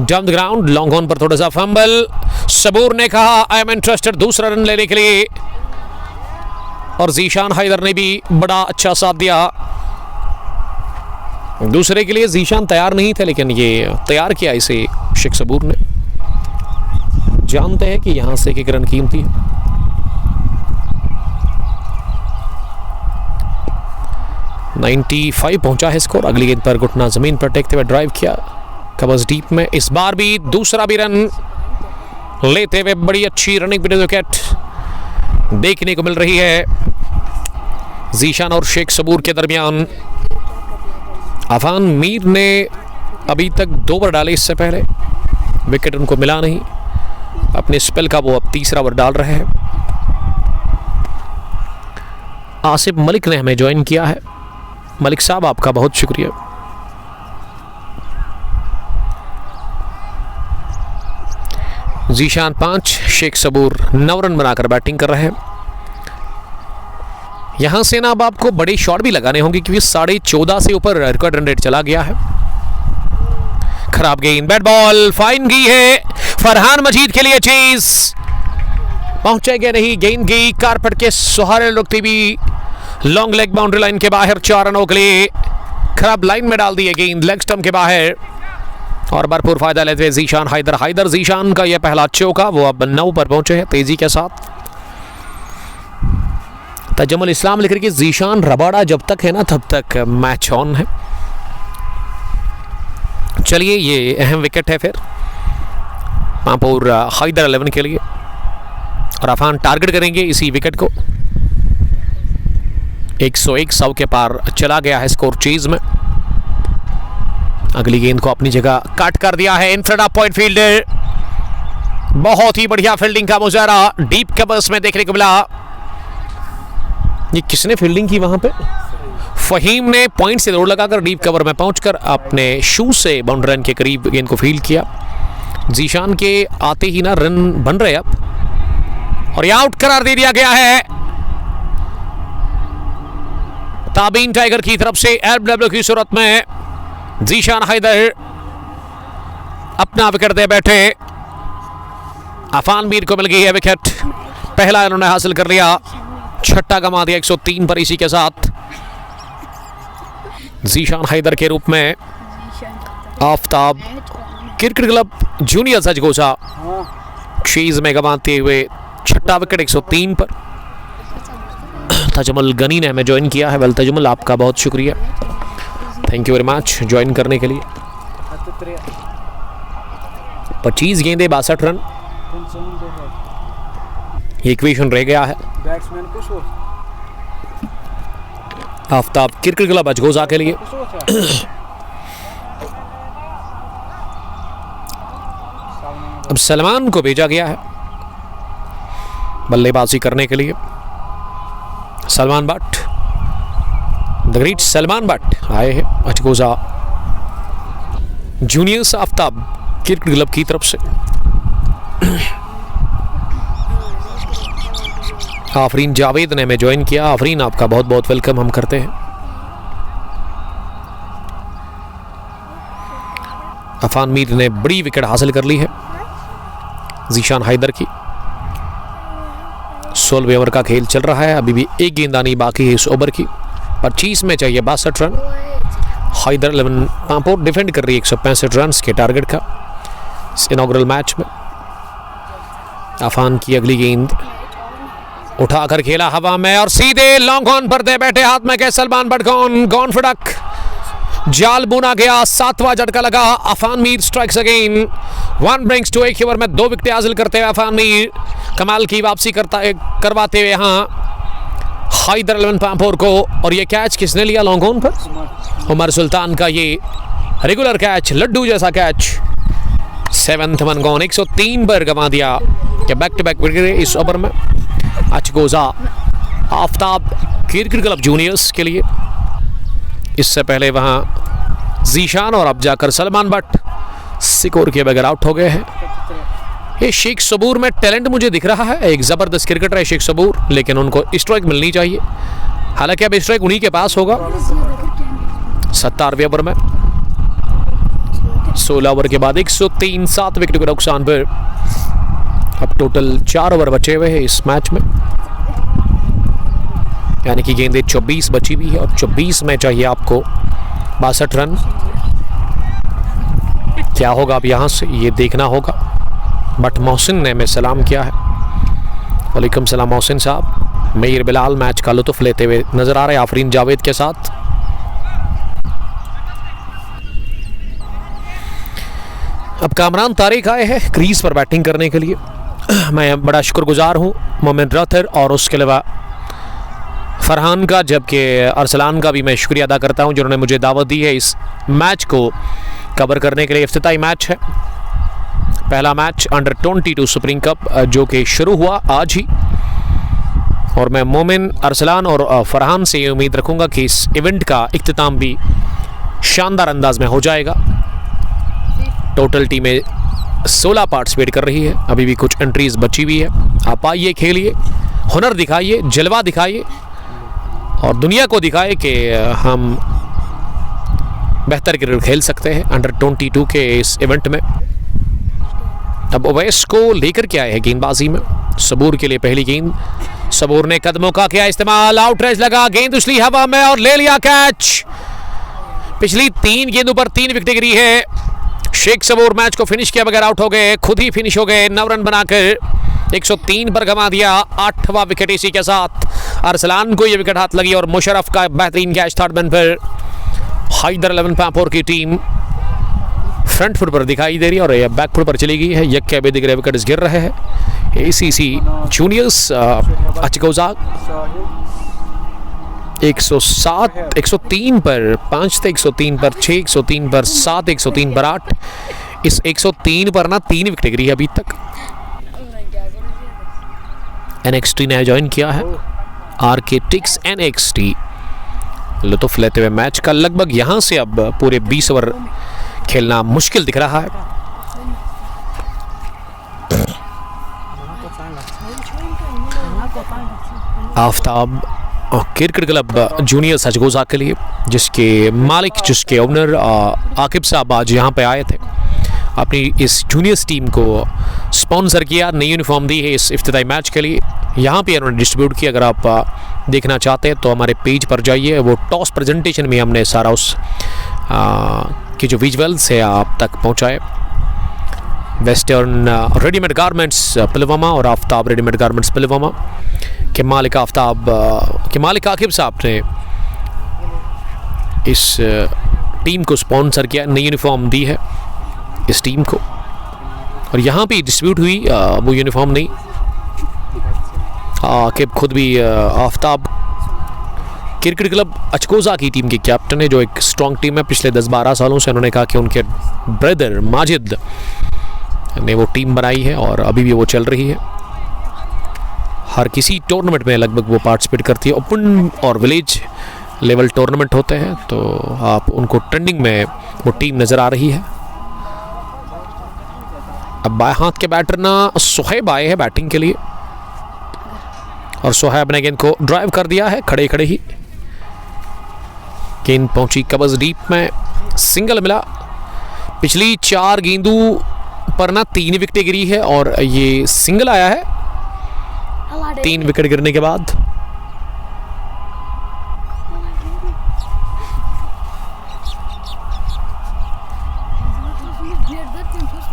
down the ground, long on पर थोड़ा सा फंबल। सबूर ने कहा आई एम इंटरेस्टेड दूसरा रन लेने के लिए, और जीशान हैदर ने भी बड़ा अच्छा साथ दिया। दूसरे के लिए जीशान तैयार नहीं थे, लेकिन ये तैयार किया इसे शेख सबूर ने। जानते हैं कि यहां से एक रन कीमती है। (95) पहुंचा है स्कोर। अगली गेंद पर घुटना जमीन पर टेकते हुए ड्राइव किया कवर्स डीप में। इस बार भी दूसरा भी रन लेते हुए बड़ी अच्छी रनिंग विकेट देखने को मिल रही है जीशान और शेख सबूर के दरमियान। अफान मीर ने अभी तक 2 ओवर डाले, इससे पहले विकेट उनको मिला नहीं। अपने स्पेल का वो अब तीसरा ओवर डाल रहे हैं। आसिफ मलिक ने हमें ज्वाइन किया है। मलिक साहब आपका बहुत शुक्रिया। जीशान 5, शेख सबूर 9 रन बनाकर बैटिंग कर रहे हैं। यहां से ना अब आपको बड़े शॉट भी लगाने होंगे, क्योंकि 14.5 से ऊपर रिकॉर्ड रन रेट चला गया है। खराब गेंद, बैट बॉल फाइन गई है फरहान मजीद के लिए। चीज पहुंचेगा नहीं, गेंद गई कारपेट के सहारे लगती भी लॉन्ग लेग बाउंड्री लाइन के बाहर। 4 रनों के लिए खराब लाइन में डाल दी है गेंद लेग स्टंप के बाहर, और भरपूर फायदा लेते हुए जीशान हैदर जीशान का यह पहला चौका। वो अब 9 पर पहुंचे हैं तेजी के साथ। तजमुल इस्लाम लिख रही कि जीशान रबाड़ा जब तक है ना तब तक मैच ऑन है। चलिए, ये अहम विकेट है फिर मामपूर हैदर 11 के लिए, और अफान टारगेट करेंगे इसी विकेट को। 101 100 के पार चला गया है स्कोर चीज में। अगली गेंद को अपनी जगह काट कर दिया है in front of point fielder. बहुत ही बढ़िया फील्डिंग का मुजाहरा डीप कवर्स में देखने को मिला। ये किसने फील्डिंग की वहां पे? फहीम ने पॉइंट से दौड़ लगाकर डीप कवर में पहुंचकर अपने शू से बाउंड्री लाइन के करीब गेंद को फील्ड किया। जीशान के आते ही ना रन बन रहे अब, और यह आउट करार दे दिया गया है ताबीन टाइगर की तरफ से। एलबीडब्ल्यू की सूरत में जीशान हैदर अपना विकेट दे बैठे। अफान मीर को मिल गई है विकेट, पहला इन्होंने हासिल कर लिया, छठा गंवा दिया 103 पर। इसी के साथ जीशान हैदर के रूप में आफ्ताब क्रिकेट क्लब जूनियर सजगोजा शीज में गंवाते हुए छठा विकेट 103 पर। तजमुल गनी ने हमें ज्वाइन किया है। वेल तजमुल, आपका बहुत शुक्रिया, thank you very much join करने के लिए। 25 गेंदे 62 रन, ये इक्वेशन रह गया है आफ्ताब क्रिकेट क्लब अजगोजा के लिए। अब सलमान को भेजा गया है बल्लेबाजी करने के लिए। सलमान भट्ट, द ग्रेट सलमान भट्ट आए हैं अजगोजा जूनियर्स आफ्ताब क्रिकेट क्लब की तरफ से। आफरीन जावेद ने हमें ज्वाइन किया। आफरीन, आपका बहुत बहुत वेलकम हम करते हैं। अफान मीर ने बड़ी विकेट हासिल कर ली है जीशान हैदर की। 16वें ओवर का खेल चल रहा है, अभी भी एक गेंदबाजी बाकी है इस ओवर की। 25 में चाहिए 62 रन। हैदर 11 पांपोर डिफेंड कर रही है 165 रन के टारगेट का इस इनॉग्रल मैच में। अफान की अगली गेंद उठाकर खेला हवा में, और सीधे लॉन्ग ऑन पर दे बैठे हाथ में के सलमान भट्ट गॉन फड़क, जाल बुना गया, 7वां झटका लगा। Afan Mir strikes again, 1 brings two. एक ओवर में 2 विकेट हासिल करते हुए अफान मीर कमाल की वापसी करवाते हुए यहाँ हैदर 11 पांपोर को। और ये कैच किसने लिया लॉन्ग ऑन पर? उमर सुल्तान का ये रेगुलर कैच, लड्डू जैसा कैच। 7th वन गॉन, 103 पर गंवा दिया। बैक टू बैक विकेट इस ओवर में अजगोजा आफ्ताब क्रिकेट क्लब जूनियर्स के लिए। इससे पहले वहाँ जीशान और अब जाकर सलमान भट्ट स्कोर के बगैर आउट हो गए हैं। ये शेख सबूर में टैलेंट मुझे दिख रहा है, एक ज़बरदस्त क्रिकेटर है शेख सबूर, लेकिन उनको स्ट्राइक मिलनी चाहिए। हालांकि अब स्ट्राइक उन्हीं के पास होगा। 17वें ओवर में 16 ओवर के बाद 103, 7 विकेट के नुकसान पर अब टोटल 4 ओवर बचे हुए हैं इस मैच में, यानी कि गेंदें 24 बची हुई है और 24 में चाहिए आपको 62 रन। क्या होगा अब यहाँ से ये देखना होगा। बट मोहसिन ने हमें सलाम किया है। वालेकुम सलाम मोहसिन साहब। मीर बिलाल मैच का लुत्फ लेते हुए नजर आ रहे हैं आफरीन जावेद के साथ। अब कामरान तारिक आए हैं क्रीज पर बैटिंग करने के लिए। मैं बड़ा शुक्रगुजार हूँ मोमिन रथर और उसके अलावा फरहान का, जबकि अरसलान का भी मैं शुक्रिया अदा करता हूं जिन्होंने मुझे दावत दी है इस मैच को कवर करने के लिए। इफ्तिताई मैच है, पहला मैच अंडर 22 सुप्रीम कप जो कि शुरू हुआ आज ही, और मैं मोमिन, अरसलान और फरहान से ये उम्मीद रखूंगा कि इस इवेंट का इख्तिताम भी शानदार अंदाज में हो जाएगा। टोटल टीमें 16 पार्टिसिपेट कर रही है, अभी भी कुछ एंट्रीज बची हुई है। आप आइए, खेलिए, हुनर दिखाइए, जलवा दिखाइए और दुनिया को दिखाए कि हम बेहतर क्रिकेट खेल सकते हैं अंडर 22 के इस इवेंट में। अब ओवैस को लेकर के आए हैं गेंदबाजी में। सबूर के लिए पहली गेंद, सबूर ने कदमों का किया इस्तेमाल, आउटरेज लगा, गेंद उछली हवा में और ले लिया कैच। पिछली 3 गेंदों पर 3 विकेटें गिरी है। शेख सबूर मैच को फिनिश किया बगैर आउट हो गए, खुद ही फिनिश हो गए 9 रन बनाकर 103 पर गंवा दिया। 8वां विकेट इसी के साथ अरसलान को यह विकेट हाथ लगी और मुशर्रफ का बेहतरीन कैच थर्ड मैन पर। हैदर 11 पापोर की टीम फ्रंट फुट पर दिखाई दे रही है और यह बैक फुट पर चली गई है। यक्के बेदिगरे विकेट गिर रहे हैं। ACC जूनियर्स अचकोजा 107, 103 पर 5 थे, 103 पर 6, 103 पर 7, 103 पर 8। इस 103 पर ना 3 विकेट गिरी अभी तक। NXT ने ज्वाइन किया है, आर्किटिक्स NXT। लुत्फ लेते हुए मैच का लगभग यहां से अब पूरे 20 ओवर खेलना मुश्किल दिख रहा है। आफ्ताब क्रिकेट क्लब जूनियर सचगोजा के लिए, जिसके मालिक, जिसके ओनर आकिब साहब आज यहाँ पे आए थे, अपनी इस जूनियर्स टीम को स्पॉन्सर किया, नई यूनिफॉर्म दी है इस इफ्तिताई मैच के लिए। यहाँ पे उन्होंने डिस्ट्रीब्यूट किया। अगर आप देखना चाहते हैं तो हमारे पेज पर जाइए, वो टॉस प्रेजेंटेशन में हमने सारा उस की जो विजुअल्स है आप तक पहुँचाए। वेस्टर्न रेडीमेड गारमेंट्स पुलवामा और आफ्ताब रेडीमेड गारमेंट्स पुलवामा के मालिक आकिब साहब ने इस टीम को स्पॉन्सर किया, नई यूनिफॉर्म दी है इस टीम को, और यहाँ पे डिस्ट्रीब्यूट हुई वो यूनिफॉर्म नहीं। आकिब खुद भी आफ्ताब क्रिकेट क्लब अचकोजा की टीम के कैप्टन है, जो एक स्ट्रॉन्ग टीम है। पिछले 10-12 सालों से उन्होंने कहा कि उनके ब्रदर माजिद ने वो टीम बनाई है और अभी भी वो चल रही है। हर किसी टूर्नामेंट में लगभग वो पार्टिसिपेट करती है। ओपन और विलेज लेवल टूर्नामेंट होते हैं तो आप उनको ट्रेंडिंग में वो टीम नज़र आ रही है। अब बाएं हाथ के बैटर ना सुहैब आए हैं बैटिंग के लिए और सुहैब ने गेंद को ड्राइव कर दिया है खड़े खड़े ही। गेंद पहुंची कबज डीप में, सिंगल मिला। पिछली 4 गेंदों पर ना 3 विकेटें गिरी है और ये सिंगल आया है 3 विकेट गिरने के बाद।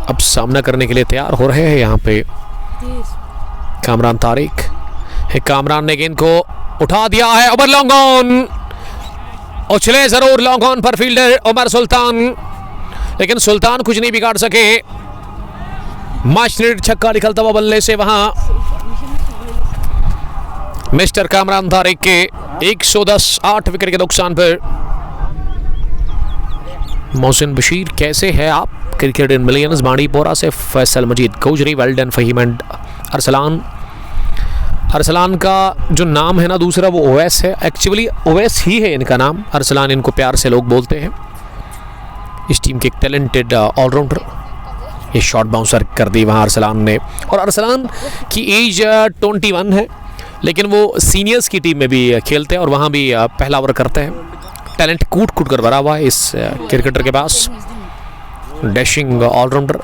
अब सामना करने के लिए तैयार हो रहे हैं यहाँ पे कामरान तारिक है। कामरान ने गेंद को उठा दिया है, ओवर लॉन्ग ऑन, उछले जरूर लॉन्ग ऑन पर फील्डर उमर सुल्तान, लेकिन सुल्तान कुछ नहीं बिगाड़ सके। मशीन छक्का निकलता हुआ बल्ले से वहां मिस्टर कामरान तारिक के 110, 8 विकेट के नुकसान पर। मोहसिन बशीर कैसे है आप? क्रिकेट इन मिलियंस बांडीपोरा से Faisal Majeed Gojri, well done Faheem and Arsalan. Arsalan का जो नाम है ना दूसरा वो ओवैस है, एक्चुअली ओवैस ही है इनका नाम, अरसलान इनको प्यार से लोग बोलते हैं। इस टीम के एक टैलेंटेड ऑलराउंडर, ये शॉट बाउंसर कर दी वहाँ अरसलान ने। और अरसलान की एज 21 है, लेकिन वो सीनियर्स की टीम में भी खेलते हैं और वहाँ भी पहला ओवर करते हैं। टैलेंट कूट कूट कर भरा हुआ है इस क्रिकेटर के पास। डैशिंग ऑलराउंडर,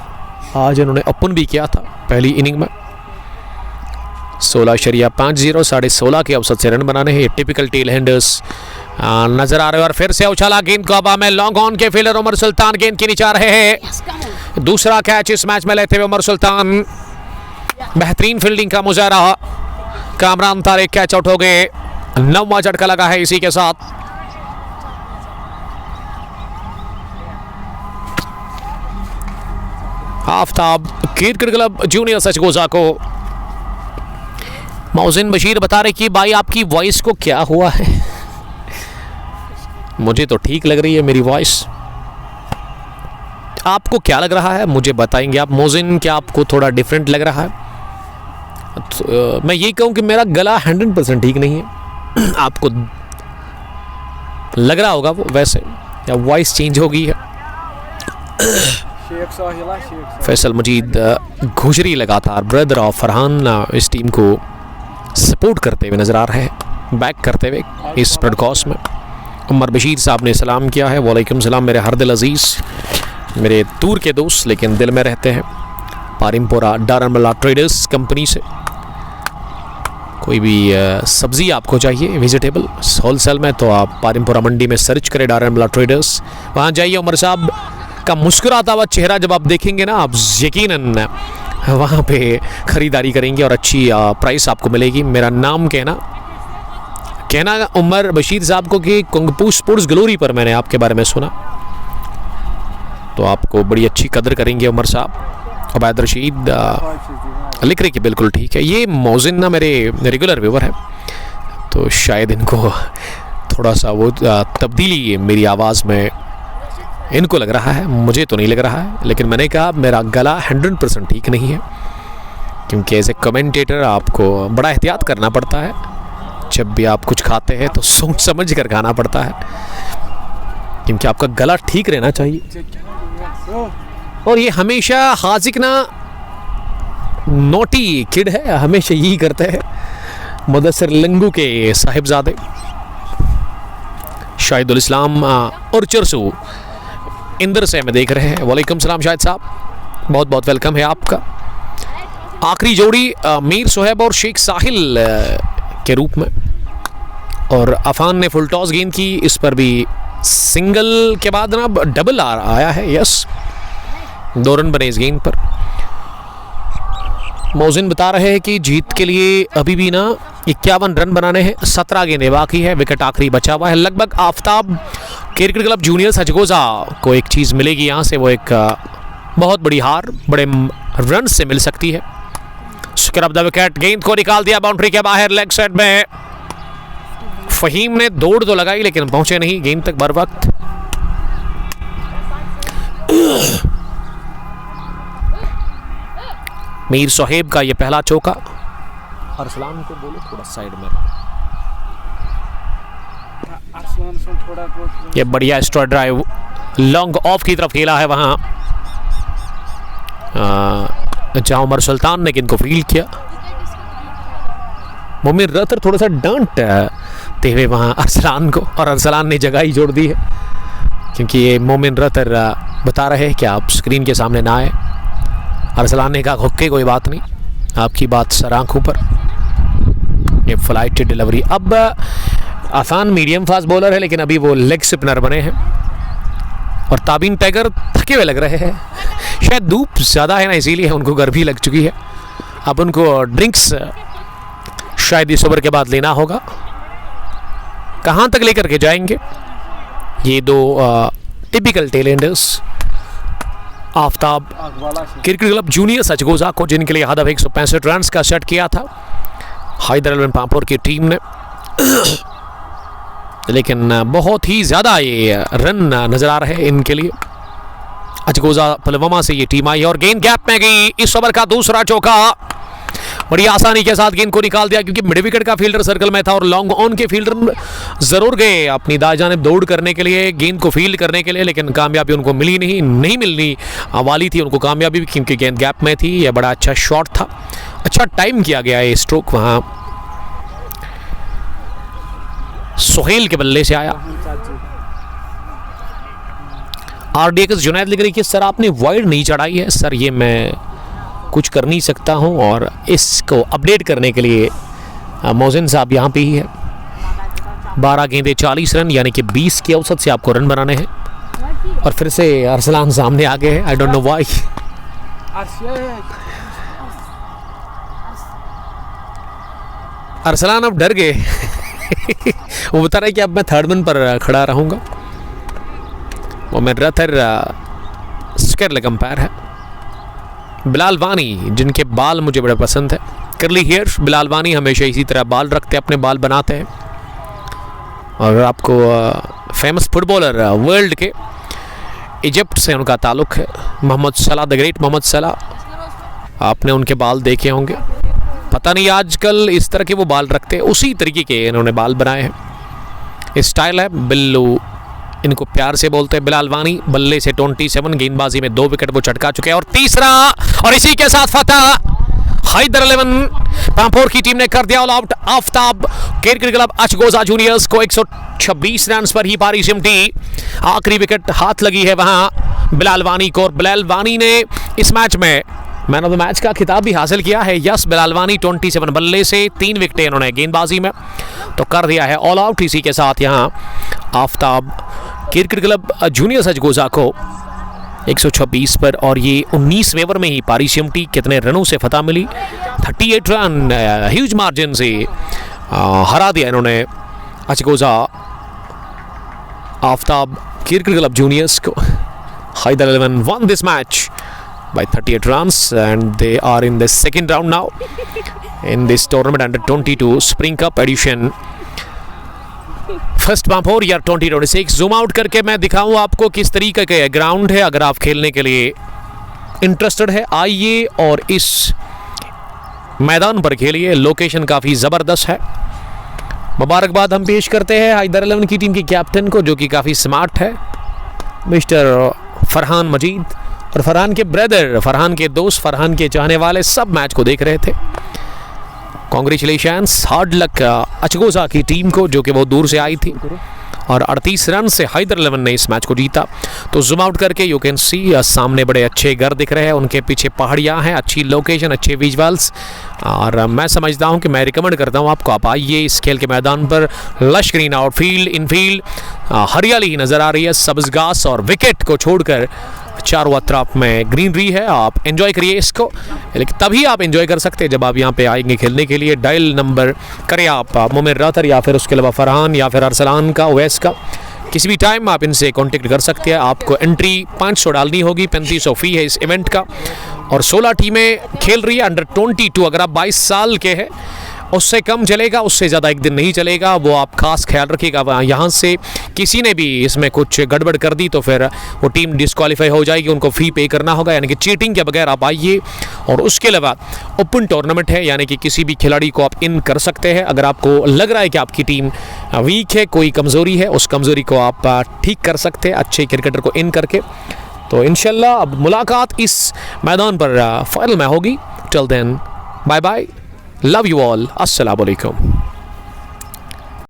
आज इन्होंने ओपन भी किया था पहली इनिंग में। 16.50, 16.5 के औसत से रन बनाने हैं। टिपिकल टेल हैंडर्स नजर आ रहे हैं। और फिर से उछाला गेंद को हवा में, लॉन्ग ऑन के फील्डर उमर सुल्तान गेंद के नीचे आ रहे हैं। दूसरा कैच इस मैच में लेते हुए उमर सुल्तान, बेहतरीन फील्डिंग का मुजाहरा। कामरान तारिक कैच आउट हो गए। 9वां झटका लगा है इसी के साथ। आफ्ताब क्रिकेट क्लब जूनियर सचगोजा को मोहसिन बशीर बता रहे कि भाई आपकी वॉइस को क्या हुआ है। मुझे तो ठीक लग रही है मेरी वॉइस, आपको क्या लग रहा है मुझे बताएंगे आप। मोहसिन, क्या आपको थोड़ा डिफरेंट लग रहा है? तो, मैं ये कहूँ कि मेरा गला 100% ठीक नहीं है। आपको लग रहा होगा वो वैसे, या वॉइस चेंज हो गई है। फैसल मजीद घुजरी लगातार ब्रदर ऑफ फरहान इस टीम को सपोर्ट करते हुए नजर आ रहे हैं, बैक करते हुए इस ब्रॉडकास्ट में। उमर बशीर साहब ने सलाम किया है। वालेकुम सलाम मेरे हरदिल अजीज़, मेरे दूर के दोस्त लेकिन दिल में रहते हैं। पारिमपुरा डारनमला ट्रेडर्स कंपनी से कोई भी सब्ज़ी आपको चाहिए वेजिटेबल होलसेल में, तो आप पारिमपुरा मंडी में सर्च करें डारनमला ट्रेडर्स, वहाँ जाइए। उमर साहब का मुस्कुराता हुआ चेहरा जब आप देखेंगे ना, आप यकीनन वहाँ पे ख़रीदारी करेंगे और अच्छी प्राइस आपको मिलेगी। मेरा नाम कहना उमर बशीर साहब को कि कुंगपू स्पोर्ट्स ग्लोरी पर मैंने आपके बारे में सुना, तो आपको बड़ी अच्छी कदर करेंगे उमर साहब। उबैद रशीद लिख रहे कि बिल्कुल ठीक है। ये मोहसिन ना मेरे रेगुलर व्यूवर है, तो शायद इनको थोड़ा सा वो तब्दीली मेरी आवाज़ में इनको लग रहा है, मुझे तो नहीं लग रहा है। लेकिन मैंने कहा मेरा गला 100% ठीक नहीं है, क्योंकि एज ए कमेंटेटर आपको बड़ा एहतियात करना पड़ता है। जब भी आप कुछ खाते हैं तो सोच समझ कर खाना पड़ता है, क्योंकि आपका गला ठीक रहना चाहिए। और ये हमेशा हाजिक ना नोटी किड है, हमेशा यही करते हैं। मुदस्सिर लंगू के साहिबजादे शाहिदुल इस्लाम और चरसू इंदर से हमें देख रहे हैं। वालेकुम सलाम शाहिद साहब, बहुत बहुत वेलकम है आपका। आखिरी जोड़ी मीर सोहेब और शेख साहिल के रूप में, और अफान ने फुल टॉस गेंद की, इस पर भी सिंगल के बाद ना डबल आया है। यस, 2 रन बने इस गेंद पर। मोहसिन बता रहे हैं कि जीत के लिए अभी भी ना 51 रन बनाने हैं, 17 गेंदें बाकी है, विकेट आखिरी बचा हुआ है। लगभग आफ्ताब क्रिकेट क्लब जूनियर सचगोजा को एक चीज़ मिलेगी यहाँ से, वो एक बहुत बड़ी हार बड़े रन से मिल सकती है। स्क्र ऑफ द विकेट, गेंद को निकाल दिया बाउंड्री के बाहर, लेग साइड में फहीम ने दौड़ तो लगाई लेकिन पहुंचे नहीं गेंद तक बर वक्त। मीर सोहेब का ये पहला चौका। अरसलान को बोलो थोड़ा साइड में, ये बढ़िया स्ट्राइक ड्राइव लॉन्ग ऑफ की तरफ खेला है वहां, जहां उमर सुल्तान ने गेंद को फील्ड किया। मोमिन रतर थोड़ा सा डांटते हुए वहां अरसलान को, और अरसलान ने जगह ही जोड़ दी है, क्योंकि ये मोमिन रतर बता रहे हैं कि आप स्क्रीन के सामने ना आए। अरसलान ने कहा हुक्के कोई बात नहीं, आपकी बात सर आंखों पर। ये फ्लाइट डिलीवरी, अब आसान मीडियम फास्ट बॉलर है लेकिन अभी वो लेग स्पिनर बने हैं, और ताबीन टाइगर थके हुए लग रहे हैं। शायद धूप ज़्यादा है ना, इसीलिए उनको गर्मी लग चुकी है। अब उनको ड्रिंक्स शायद इस ओवर के बाद लेना होगा। कहाँ तक लेकर के जाएंगे ये दो typical tailenders, Aftab cricket club junior सचगोजा को, जिनके लिए हदफ 165 रन का सेट किया था हैदर अलवन पांपोर की टीम ने, लेकिन बहुत ही ज़्यादा ये रन नज़र आ रहे हैं इनके लिए। अचगोजा पुलवामा से ये टीम आई और गेंद गैप में गई। इस ओवर का दूसरा चौका, बड़ी आसानी के साथ गेंद को निकाल दिया, क्योंकि मिड विकेट का फील्डर सर्कल में था और लॉन्ग ऑन के फील्डर ज़रूर गए अपनी दाएं जानिब दौड़ करने के लिए, गेंद को फील्ड करने के लिए, लेकिन कामयाबी उनको मिली नहीं मिलनी वाली थी उनको कामयाबी, क्योंकि गेंद गैप में थी। यह बड़ा अच्छा शॉट था, अच्छा टाइम किया गया ये स्ट्रोक वहाँ सोहेल के बल्ले से आया। RDX जुनैद लिख रही कि सर आपने वाइड नहीं चढ़ाई है। सर ये मैं कुछ कर नहीं सकता हूं, और इसको अपडेट करने के लिए मोहसिन साहब यहाँ पे ही है। 12 गेंदे 40 रन, यानी कि 20 के औसत से आपको रन बनाने हैं। और फिर से अरसलान सामने आ गए हैं, आई डोंट नो व्हाई। अरसलान अब डर गए वो बता रहे कि अब मैं थर्ड मैन पर खड़ा रहूँगा। वो मेरा स्केर लेग अंपायर है बिलाल वानी, जिनके बाल मुझे बड़े पसंद है, करली हेयर। बिलाल वानी हमेशा इसी तरह बाल रखते हैं, अपने बाल बनाते हैं। और आपको फेमस फुटबॉलर वर्ल्ड के इजिप्ट से उनका ताल्लुक़ है, मोहम्मद सलाह, द ग्रेट मोहम्मद सलाह। आपने उनके बाल देखे होंगे, पता नहीं आजकल इस तरह के वो बाल रखते हैं, उसी तरीके के इन्होंने बाल बनाए हैं। स्टाइल है बिल्लू, इनको प्यार से बोलते हैं। बिलाल वानी बल्ले से 27, गेंदबाजी में 2 विकेट वो चटका चुके हैं। और तीसरा, और इसी के साथ फतह हैदर 11 पांपोर की टीम ने कर दिया all out. Aftab cricket club Achgoza juniors को 126 रन पर ही पारी सिमटी। आखिरी विकेट हाथ लगी है वहां बिलाल वानी को, और बिलाल वानी ने इस मैच में मैन ऑफ द मैच का खिताब भी हासिल किया है। यस, बिलाल वानी 27 बल्ले से 3 विकेटें इन्होंने गेंदबाजी में तो कर दिया है ऑल आउट। इसी के साथ यहाँ Aftab cricket club juniors Achgoza को 126 पर, और ये 19वें ओवर में ही पारी सिमटी। कितने रनों से फतह मिली? 38 रन, ह्यूज मार्जिन से हरा दिया इन्होंने Achgoza Aftab cricket club juniors को। Haider 11 won this match by 38 runs, and they are in the second round now in this tournament under 22 Spring Cup edition, first Pampore year 2026। Zoom out करके मैं दिखाऊं आपको किस तरीके के ग्राउंड है। अगर आप खेलने के लिए इंटरेस्टेड है, आइए और इस मैदान पर खेलिए। लोकेशन काफ़ी ज़बरदस्त है। मुबारकबाद हम पेश करते हैं हैदर 11 की टीम के कैप्टन को, जो कि काफ़ी स्मार्ट है, मिस्टर फरहान मजीद, और फरहान के ब्रदर, फरहान के दोस्त, फरहान के चाहने वाले सब मैच को देख रहे थे। कॉन्ग्रेचुलेशंस, हार्ड लक अचगोजा की टीम को, जो कि बहुत दूर से आई थी, और 38 रन से हैदर 11 ने इस मैच को जीता। तो जूम आउट करके यू कैन सी सामने बड़े अच्छे घर दिख रहे हैं, उनके पीछे पहाड़ियाँ हैं, अच्छी लोकेशन, अच्छे विजुअल्स। और मैं समझता हूँ कि मैं रिकमेंड करता हूँ आपको, आप आइए इस खेल के मैदान पर। लश ग्रीन आउटफील्ड, इनफील्ड हरियाली ही नज़र आ रही है, सब्ज़ घास और विकेट को छोड़कर चारों अतराफ में ग्रीनरी है। आप एंजॉय करिए इसको, लेकिन तभी आप एंजॉय कर सकते हैं जब आप यहाँ पे आएंगे खेलने के लिए। डायल नंबर करें आप मोमिर रातर या फिर उसके अलावा फरहान या फिर अरसलान का, ओवैस का, किसी भी टाइम आप इनसे कांटेक्ट कर सकते हैं। आपको एंट्री 500 डालनी होगी, 3500 फ़ी है इस इवेंट का, और 16 टीमें खेल रही है अंडर 22। अगर आप 22 साल के हैं उससे कम चलेगा, उससे ज़्यादा एक दिन नहीं चलेगा, वो आप खास ख्याल रखिएगा। यहाँ से किसी ने भी इसमें कुछ गड़बड़ कर दी तो फिर वो टीम डिस्क्वालीफाई हो जाएगी, उनको फ़ी पे करना होगा, यानी कि चीटिंग के बगैर आप आइए। और उसके अलावा ओपन टूर्नामेंट है, यानी कि किसी भी खिलाड़ी को आप इन कर सकते हैं। अगर आपको लग रहा है कि आपकी टीम वीक है, कोई कमज़ोरी है, उस कमज़ोरी को आप ठीक कर सकते हैं अच्छे क्रिकेटर को इन करके। तो इंशाल्लाह अब मुलाकात इस मैदान पर फाइनल में होगी। Till then bye bye, love you all, अस्सलाम वालेकुम।